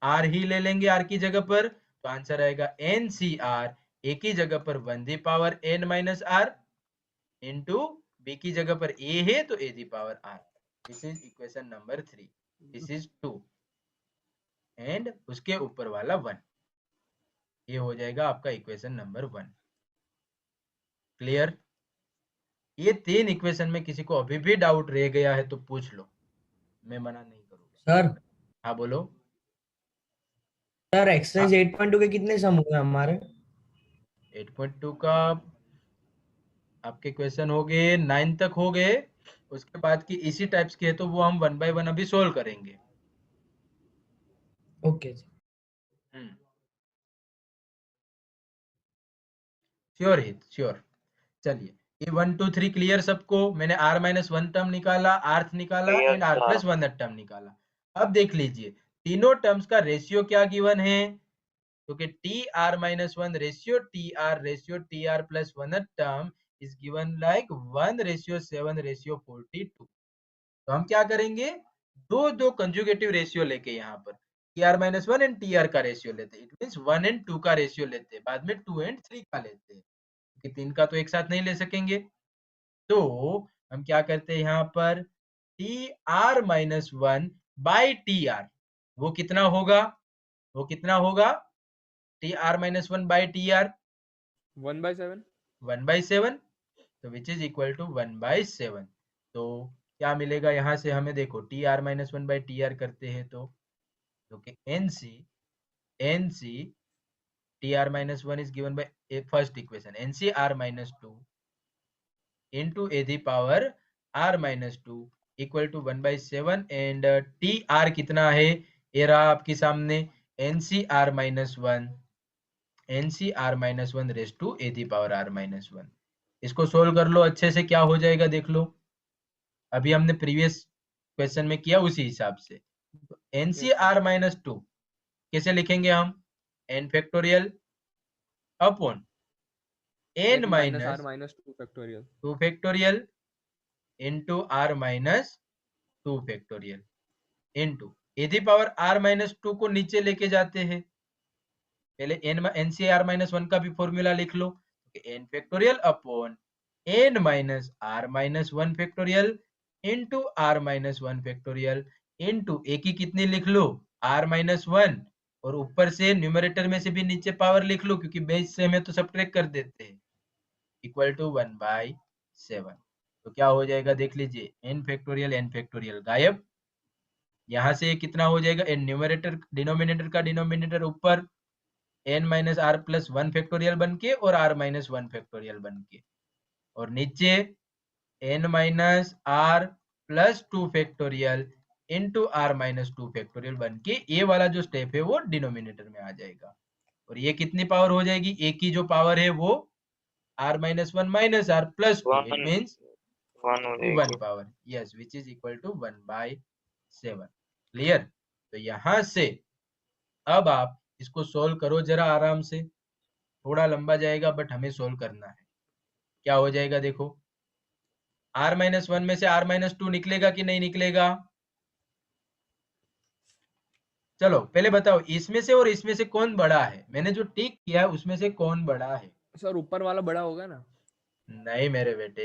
आर ही ले लेंगे आर की जगह पर, तो आंसर आएगा एन सी आर, ए की जगह पर 1 the power N minus R into B की जगह पर ए है तो A the power R. This is equation number 3, this is 2 and उसके ऊपर वाला 1, ये हो जाएगा आपका इक्वेशन नंबर 1। क्लियर। ये 3 इक्वेशन में किसी को अभी भी डाउट रह गया है तो पूछ लो, मैं मना नहीं करूंगा। सर हाँ बोलो। सर एक्सरसाइज 8.2 के कितने सम हुए हमारे? 8.2 का आपके क्वेश्चन हो गए 9 तक हो गए, उसके बाद की इसी टाइप्स के है तो वो हम 1 बाय 1 अभी सोल्व करेंगे। ओके श्योर हित, श्योर। चलिए ये 1 2 3 क्लियर सबको, मैंने r माइनस 1 टर्म निकाला, r निकाला Clear, and r sir. Plus 1 term निकाला। अब देख लीजिए तीनों टर्म्स का रेशियो क्या गिवन है, क्योंकि T R minus 1 ratio T R plus 1 term is given like 1:7:42। तो हम क्या करेंगे, दो दो कंजुगेटिव रेशियो लेके यहाँ पर T R minus 1 and T are का रेशियो लेते, इट मीन 1 एंड 2 का रेशियो लेते, बाद में 2 एंड 3 का लेते हैं, क्योंकि 3 का तो एक साथ नहीं ले सकेंगे। तो हम क्या करते हैं यहाँ पर, T R minus 1 by T are, वो कितना होगा, वो कितना होगा, T R minus 1 by T are 1/7। 1/7, तो विच इज इक्वल टू 1/7। तो क्या मिलेगा यहाँ से हमें, देखो T R minus 1 by T R करते हैं तो N C T R minus 1 is given by first equation N C R minus 2 into a the power r minus 2 equal to 1/7 and T R कितना है, ये रहा आपके सामने N C R minus 1 raise to a the power r minus 1। इसको solve कर लो अच्छे से, क्या हो जाएगा देख लो, अभी हमने प्रीवियस क्वेश्चन में किया उसी हिसाब से। तो एन सी आर माइनस 2 कैसे लिखेंगे हम, n factorial upon n minus r minus 2 factorial 2 factorial into r minus 2 factorial into A the power r minus 2 को नीचे लेके जाते हैं, पहले एन सी आर माइनस 1 का भी फॉर्मूला लिख लो, n factorial upon n minus r minus 1 factorial into r minus 1 factorial into A की कितनी लिख लो, r माइनस 1, और ऊपर से न्यूमरेटर में से भी नीचे पावर लिख लो, क्योंकि बेस से हमें तो सब्ट्रैक्ट कर देते हैं, इक्वल टू 1/7। तो क्या हो जाएगा देख लीजिए, n फैक्टोरियल गायब, यहाँ से कितना हो जाएगा, n न्यूमरेटर डिनोमिनेटर का डिनोमिनेटर ऊपर n minus are plus 1 factorial बन के और r माइनस 1 फैक्टोरियल बन के, और नीचे n minus are plus 2 factorial into R minus 2 factorial बन के, ये वाला जो स्टेप है वो डिनोमिनेटर में आ जाएगा, और ये कितनी पावर हो जाएगी, ए की जो पावर है वो r minus 1 minus are plus 2, it means 1 हो 1 जाएगी। Power, yes, which is equal to 1/7। Clear. तो यहां से अब आप इसको सोल्व करो जरा आराम से, थोड़ा लंबा जाएगा बट हमें सोल्व करना है। क्या हो जाएगा देखो, r-1 में से r-2 निकलेगा कि नहीं निकलेगा? चलो पहले बताओ इसमें से और इसमें से कौन बड़ा है? मैंने जो टिक किया है उसमें से कौन बड़ा है? सर ऊपर वाला बड़ा होगा ना? नहीं मेरे बेटे,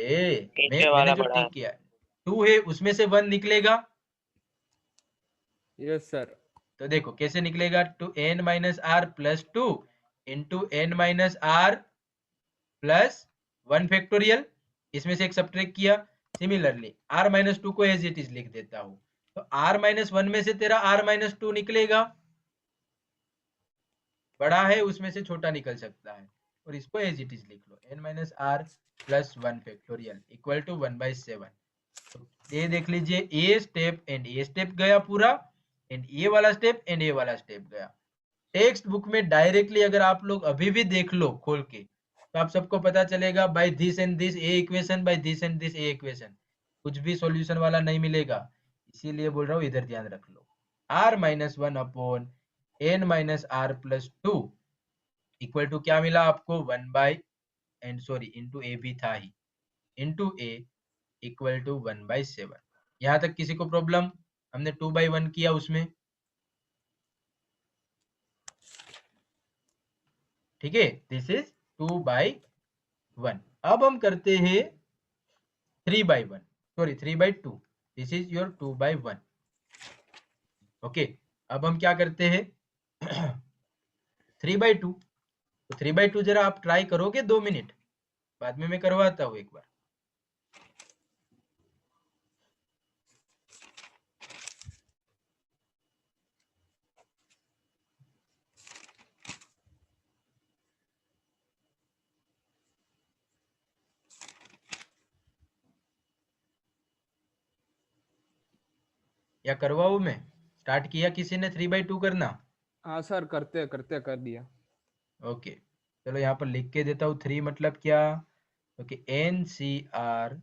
नीचे मैंने वाला जो बड़ा टिक है। किया है 2 है, उसमें से 1 निकलेगा। Yes sir. तो देखो कैसे निकलेगा, two n minus are plus 2 into n minus are plus 1 factorial, इसमें से एक सब्ट्रैक्ट किया। सिमिलरली r-2 को एज इट इज लिख देता हूं, तो r-1 में से तेरा r-2 निकलेगा, बड़ा है उसमें से छोटा निकल सकता है, और इसको एज इट इज लिख लो, n minus are plus 1 factorial equal to 1/7। तो ये देख लीजिए, a step and a step गया पूरा, एंड ये वाला स्टेप एंड ये वाला स्टेप गया। टेक्स्ट बुक में डायरेक्टली अगर आप लोग अभी भी देख लो खोल के, तो आप सबको पता चलेगा by this and this A equation, by this and this A equation, कुछ भी सॉल्यूशन वाला नहीं मिलेगा। इसीलिए बोल रहा हूँ इधर ध्यान रख लो, r-1 upon n minus are plus 2 equal to क्या मिला आपको, 1 by and sorry into a भी था ही, इंटू ए इक्वल टू 1/7। यहाँ तक किसी को प्रॉब्लम? हमने 2/1 किया उसमें, ठीक है, दिस इज 2/1। अब हम करते हैं 3/1, sorry 3/2, this is your 2/1। Okay, अब हम क्या करते हैं 3/2, तो 3/2 जरा आप ट्राई करोगे 2 मिनट, बाद में मैं करवाता हूँ एक बार। या करवाऊं मैं? स्टार्ट किया किसी ने 3/2 करना? हाँ सर, करते करते कर दिया। ओके, चलो यहाँ पर लिख के देता हूँ, 3 मतलब क्या, okay, NCR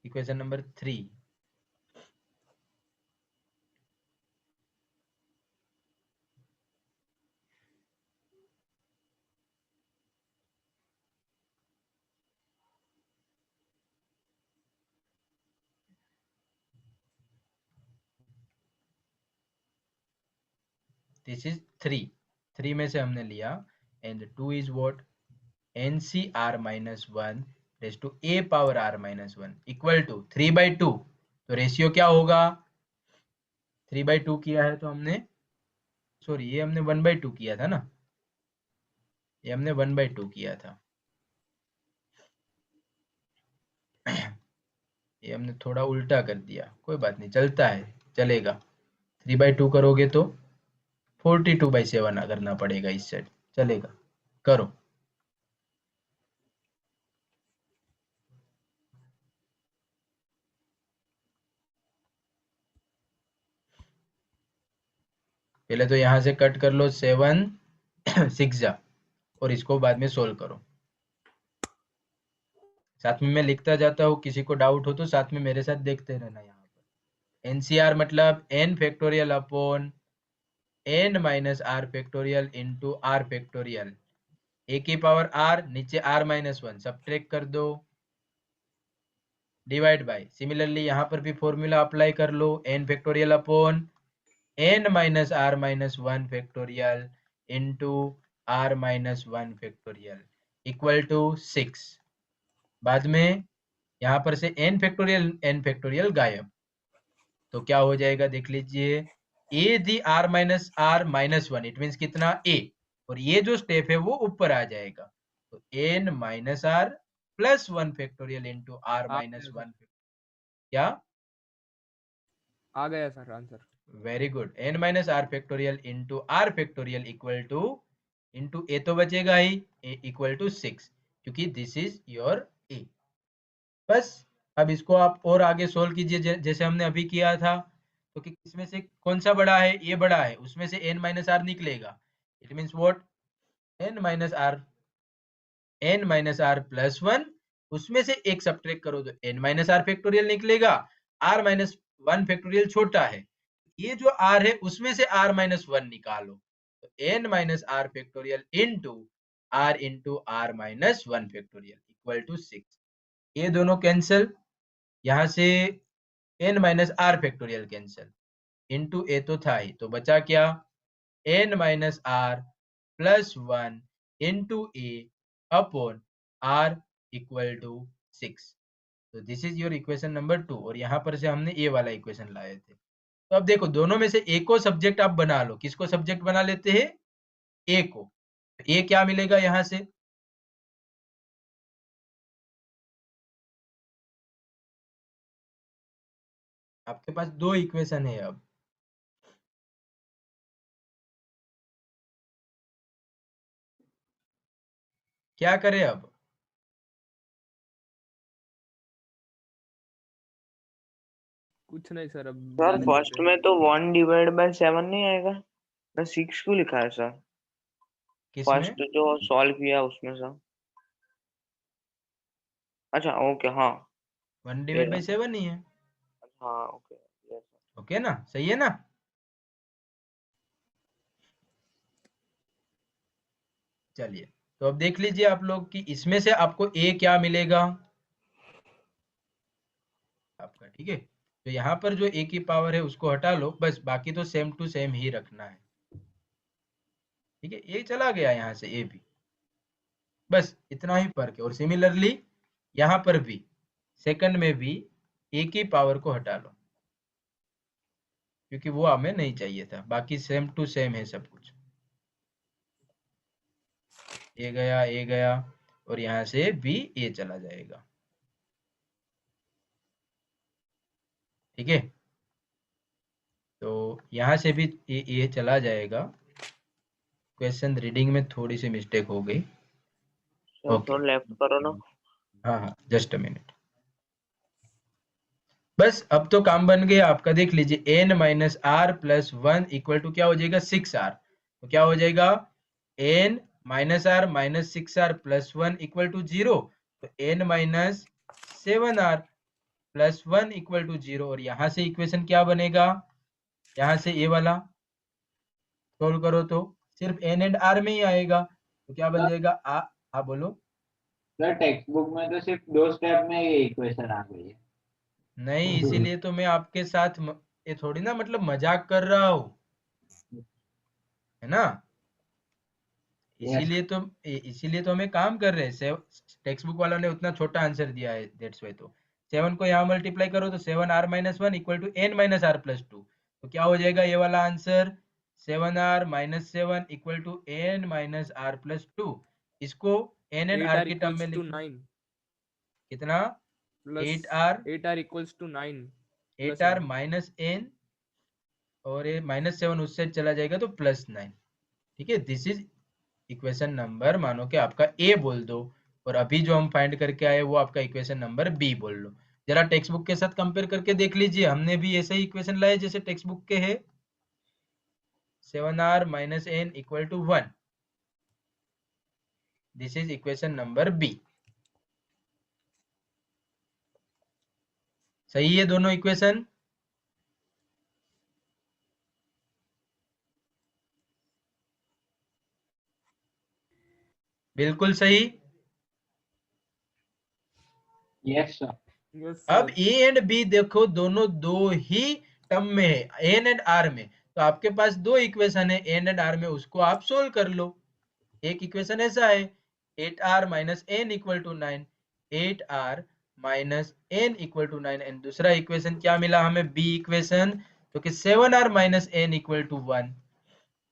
equation number 3। This is 3 में से हमने लिया, and 2 is what, NCR-1 raise to a power r-1 equal to 3/2। तो रेशियो क्या होगा, 3/2 किया है तो हमने, सॉरी ये हमने 1/2 किया था ना, ये हमने 1/2 किया था, ये हमने थोड़ा उल्टा कर दिया, कोई बात नहीं, चलता है, चलेगा। 3/2 करोगे तो 42/7 करना पड़ेगा इस साइड, चलेगा, करो। पहले तो यहाँ से कट कर लो 7 6 जा, और इसको बाद में सोल्व करो। साथ में मैं लिखता जाता हूँ, किसी को डाउट हो तो साथ में मेरे साथ देखते रहना। यहाँ पर NCR मतलब n factorial upon n minus are factorial into are factorial, A की पावर r, नीचे r-1 सब्ट्रैक्ट कर दो, डिवाइड बाय, सिमिलरली यहाँ पर भी फॉर्मूला अप्लाई कर लो, n factorial upon n minus r-1 factorial into r-1 factorial equal to 6। बाद में यहाँ पर से n फैक्टोरियल गायब, तो क्या हो जाएगा देख लीजिए, a the r-1 it means कितना a, और ये जो स्टेप है वो ऊपर आ जाएगा, तो n minus are plus 1 factorial into r-1। क्या आ गया sir answer? Very good, n minus are factorial into are factorial equal to, into a तो बचेगा ही, ए इक्वल टू 6, क्योंकि दिस इज योर ए। बस अब इसको आप और आगे सोल्व कीजिए जैसे हमने अभी किया था, तो कि इसमें से कौन सा बड़ा है, ये बड़ा है, उसमें से n माइनस आर निकलेगा, it means what, n minus are plus 1, उसमें से एक सब्ट्रैक्ट करो तो n माइनस आर फैक्टोरियल निकलेगा, r-1 फैक्टोरियल छोटा है, ये जो r है उसमें से r माइनस 1 निकालो, तो n minus r factorial into r minus 1 factorial equal to 6। ये दोनों कैंसिल, यहाँ से n minus r factorial cancel, into a तो था ही, तो बचा क्या, n minus r plus 1 into a upon r equal to 6। तो this is your equation number 2, और यहाँ पर से हमने ए वाला इक्वेशन लाए थे। तो अब देखो दोनों में से ए को सब्जेक्ट आप बना लो, किसको सब्जेक्ट बना लेते हैं, ए को। ए क्या मिलेगा यहाँ से, आपके पास दो इक्वेशन है। अब क्या करें अब, कुछ नहीं सर, अब सर जाने फर्स्ट देते में हैं। तो 1 डिवाइड बाय 7 नहीं आएगा, मैं 6 क्यों लिखा है सर? किसमें, फर्स्ट जो सॉल्व किया उसमें सर। अच्छा ओके, हाँ 1 ये डिवाइड बाई 7 ही है। हाँ ओके यस। ओके ना, सही है ना। चलिए, तो अब देख लीजिए आप लोग कि इसमें से आपको ए क्या मिलेगा आपका, ठीक है। तो यहाँ पर जो ए की पावर है उसको हटा लो, बस बाकी तो सेम टू सेम ही रखना है, ठीक है। ए चला गया यहाँ से, ए भी, बस इतना ही फर्क है। और सिमिलरली यहाँ पर भी सेकंड में भी ए की पावर को हटा लो, क्योंकि वो हमें नहीं चाहिए था, बाकी सेम टू सेम है सब कुछ। ए गया और यहाँ से भी ए चला जाएगा, ठीक है। तो यहाँ से भी ए चला जाएगा। क्वेश्चन रीडिंग में थोड़ी सी मिस्टेक हो गई। सर ओके, थोड़ा लेफ्ट करो ना। हाँ जस्ट अ मिनट। बस अब तो काम बन गया आपका, देख लीजिए N minus are plus 1 equal to क्या हो जाएगा, 6r। तो क्या हो जाएगा, N minus R minus 6r plus 1 equal to 0। तो N minus 7r plus 1 equal to 0। और यहाँ से इक्वेशन क्या बनेगा, यहाँ से ये वाला सोल्व करो तो सिर्फ एन एंड आर में ही आएगा। तो क्या बन जाएगा, हाँ बोलो। सर टेक्स्ट बुक में तो सिर्फ 2 स्टेप में ये इक्वेशन आ गई है। नहीं, इसीलिए तो मैं आपके साथ ये थोड़ी ना मतलब मजाक कर रहा हूँ, है ना। यस। इसीलिए तो हमें काम कर रहे हैं। टेक्स्ट बुक वालों ने उतना छोटा आंसर दिया है, दैट्स वाई। तो 7 को यहाँ मल्टीप्लाई करो तो 7r minus 1 equal to N minus are plus 2। तो क्या हो जाएगा ये वाला answer, 7r minus 7 equal to N minus are plus 2। इसको एन एंड 8 आर r के टर्म में equals to लिखो, 9 कितना, plus 8r 8 r equals to 9 plus 8r n। Minus N, और ये माइनस 7 उससे चला जाएगा तो प्लस 9, ठीक है। दिस इज इक्वेशन नंबर, मानो कि आपका ए बोल दो, और अभी जो हम फाइंड करके आए वो आपका इक्वेशन नंबर बी बोल लो। जरा टेक्स्ट बुक के साथ कंपेयर करके देख लीजिए, हमने भी ऐसे ही इक्वेशन लाए जैसे टेक्स्ट बुक के है। 7r minus N equal to 1, this is equation number B. सही है दोनों इक्वेशन, बिल्कुल सही। Yes sir. यस अब सर। ए एंड बी देखो, दोनों दो ही टर्म में है, एन एंड आर में। तो आपके पास दो इक्वेशन है एन एंड आर में, उसको आप सोल्व कर लो। एक इक्वेशन ऐसा है 8r minus N equal to 9, 8r minus N equal to 9। And दूसरा इक्वेशन क्या मिला हमें, बी इक्वेशन, तो कि 7r minus N equal to 1,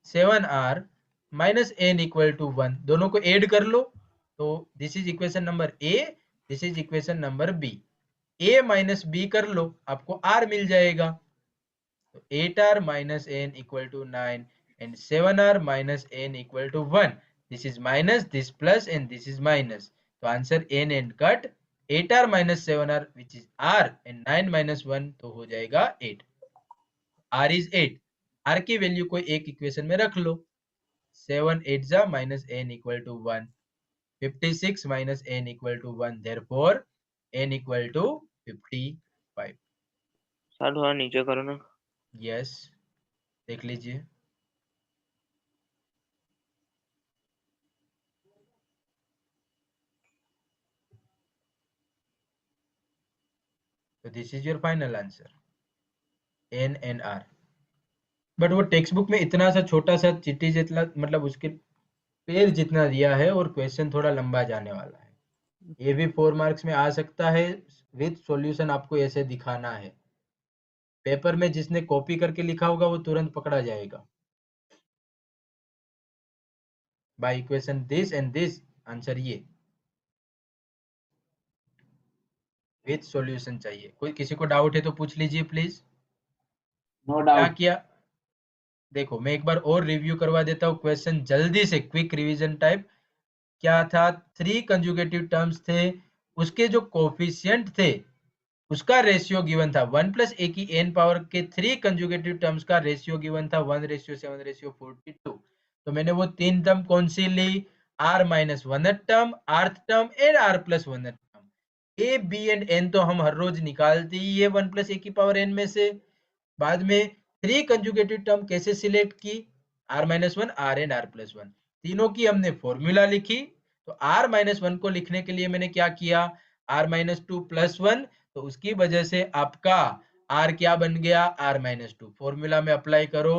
7r minus N equal to 1, दोनों को ऐड कर लो। तो this is equation number A, this is equation number B. A minus B कर लो, आपको r मिल जाएगा। तो 8r minus n equal to 9 and 7r minus n equal to 1. This is minus, this plus and this is minus. तो answer n and cut, 8r minus 7r which is r and 9 minus 1 तो हो जाएगा 8. r is 8. r की value को एक equation में रख लो, 7 8 जा minus n equal to 1. 56 minus n equal to 1. Therefore n equal to 55. Sir थोड़ा नीचे करो ना। Yes. देख लीजिए। तो this is your final answer, NNR। But वो टेक्स्ट बुक में इतना सा छोटा सा चिट्ठी जितना, मतलब उसके पेज जितना दिया है, और क्वेश्चन थोड़ा लंबा जाने वाला है। ये भी 4 मार्क्स में आ सकता है, विद सॉल्यूशन आपको ऐसे दिखाना है। पेपर में जिसने कॉपी करके लिखा होगा वो तुरंत पकड़ा जाएगा। By equation this and this, answer ये विद सॉल्यूशन चाहिए। कोई किसी को डाउट है तो पूछ लीजिए प्लीज। नो क्या डाउट। किया, देखो मैं एक बार और रिव्यू करवा देता हूँ क्वेश्चन जल्दी से, क्विक रिवीजन टाइप। क्या था, 3 कंजुगेटिव टर्म्स थे, उसके जो कोफिशिएंट थे उसका रेशियो गिवन था 1 प्लस ए की n पावर के 3 कंजुगेटिव टर्म्स का रेशियो गिवन था 1:7:42। तो मैंने वो 3 टर्म कौन सी ली, r minus 1th term, rth term and r plus 1th term. a b and n तो हम हर रोज निकालते ही है 1 प्लस ए की पावर n में से। बाद में 3 कंजुगेटिव टर्म कैसे सिलेक्ट की, r minus 1, r and r plus 1, तीनों की हमने फॉर्मूला लिखी। तो r माइनस 1 को लिखने के लिए मैंने क्या किया, r माइनस 2 प्लस 1, तो उसकी वजह से आपका r क्या बन गया, r माइनस 2। फॉर्मूला में अप्लाई करो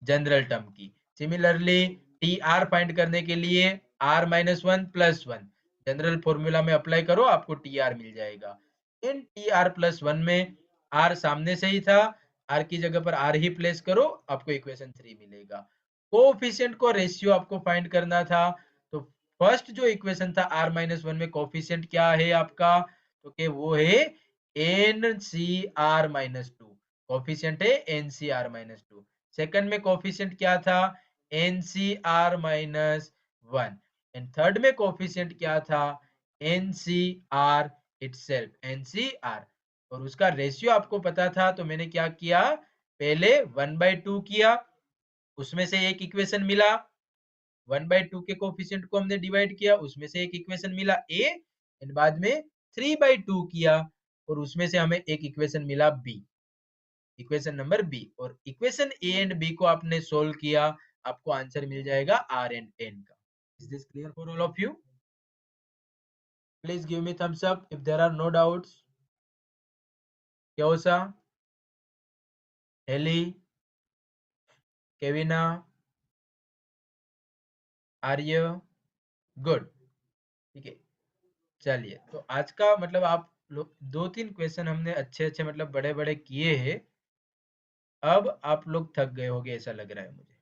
जनरल टर्म की। सिमिलरली टी आर फाइंड करने के लिए r minus 1 plus 1 general formula में अप्लाई करो, आपको टी आर मिल जाएगा। इन टी आर प्लस 1 में r सामने से ही था, r की जगह पर r ही प्लेस करो, आपको इक्वेशन 3 मिलेगा। कोफिशिएंट को रेशियो आपको फाइंड करना था, तो फर्स्ट जो इक्वेशन था r माइनस 1 में कोफिशिएंट क्या है आपका, तो के वो है NCR माइनस 2, कोफिशिएंट है NCR माइनस 2। सेकंड में कोफिशिएंट क्या था, NCR माइनस 1, एंड थर्ड में कोफिशिएंट क्या था, NCR इटसेल्फ, NCR। और उसका रेशियो आपको पता था, तो मैंने क्या किया, पहले 1/2 किया, उसमें से एक इक्वेशन मिला, 1/2 के कोफिशिएंट को हमने डिवाइड किया, उसमें से एक इक्वेशन मिला a, एंड बाद में 3/2 किया, और उसमें से हमें एक इक्वेशन मिला b, इक्वेशन नंबर बी। और इक्वेशन ए एंड बी को आपने सोल्व किया, आपको आंसर मिल जाएगा आर एंड एन का। Is this clear for all of you? Please give me thumbs up if there are no doubts. क्योसा, हेली, केविना, आर्य, गुड, ठीक है। चलिए, तो आज का मतलब आप लोग 2-3 क्वेश्चन हमने अच्छे अच्छे मतलब बड़े बड़े किए हैं। अब आप लोग थक गए होंगे ऐसा लग रहा है मुझे।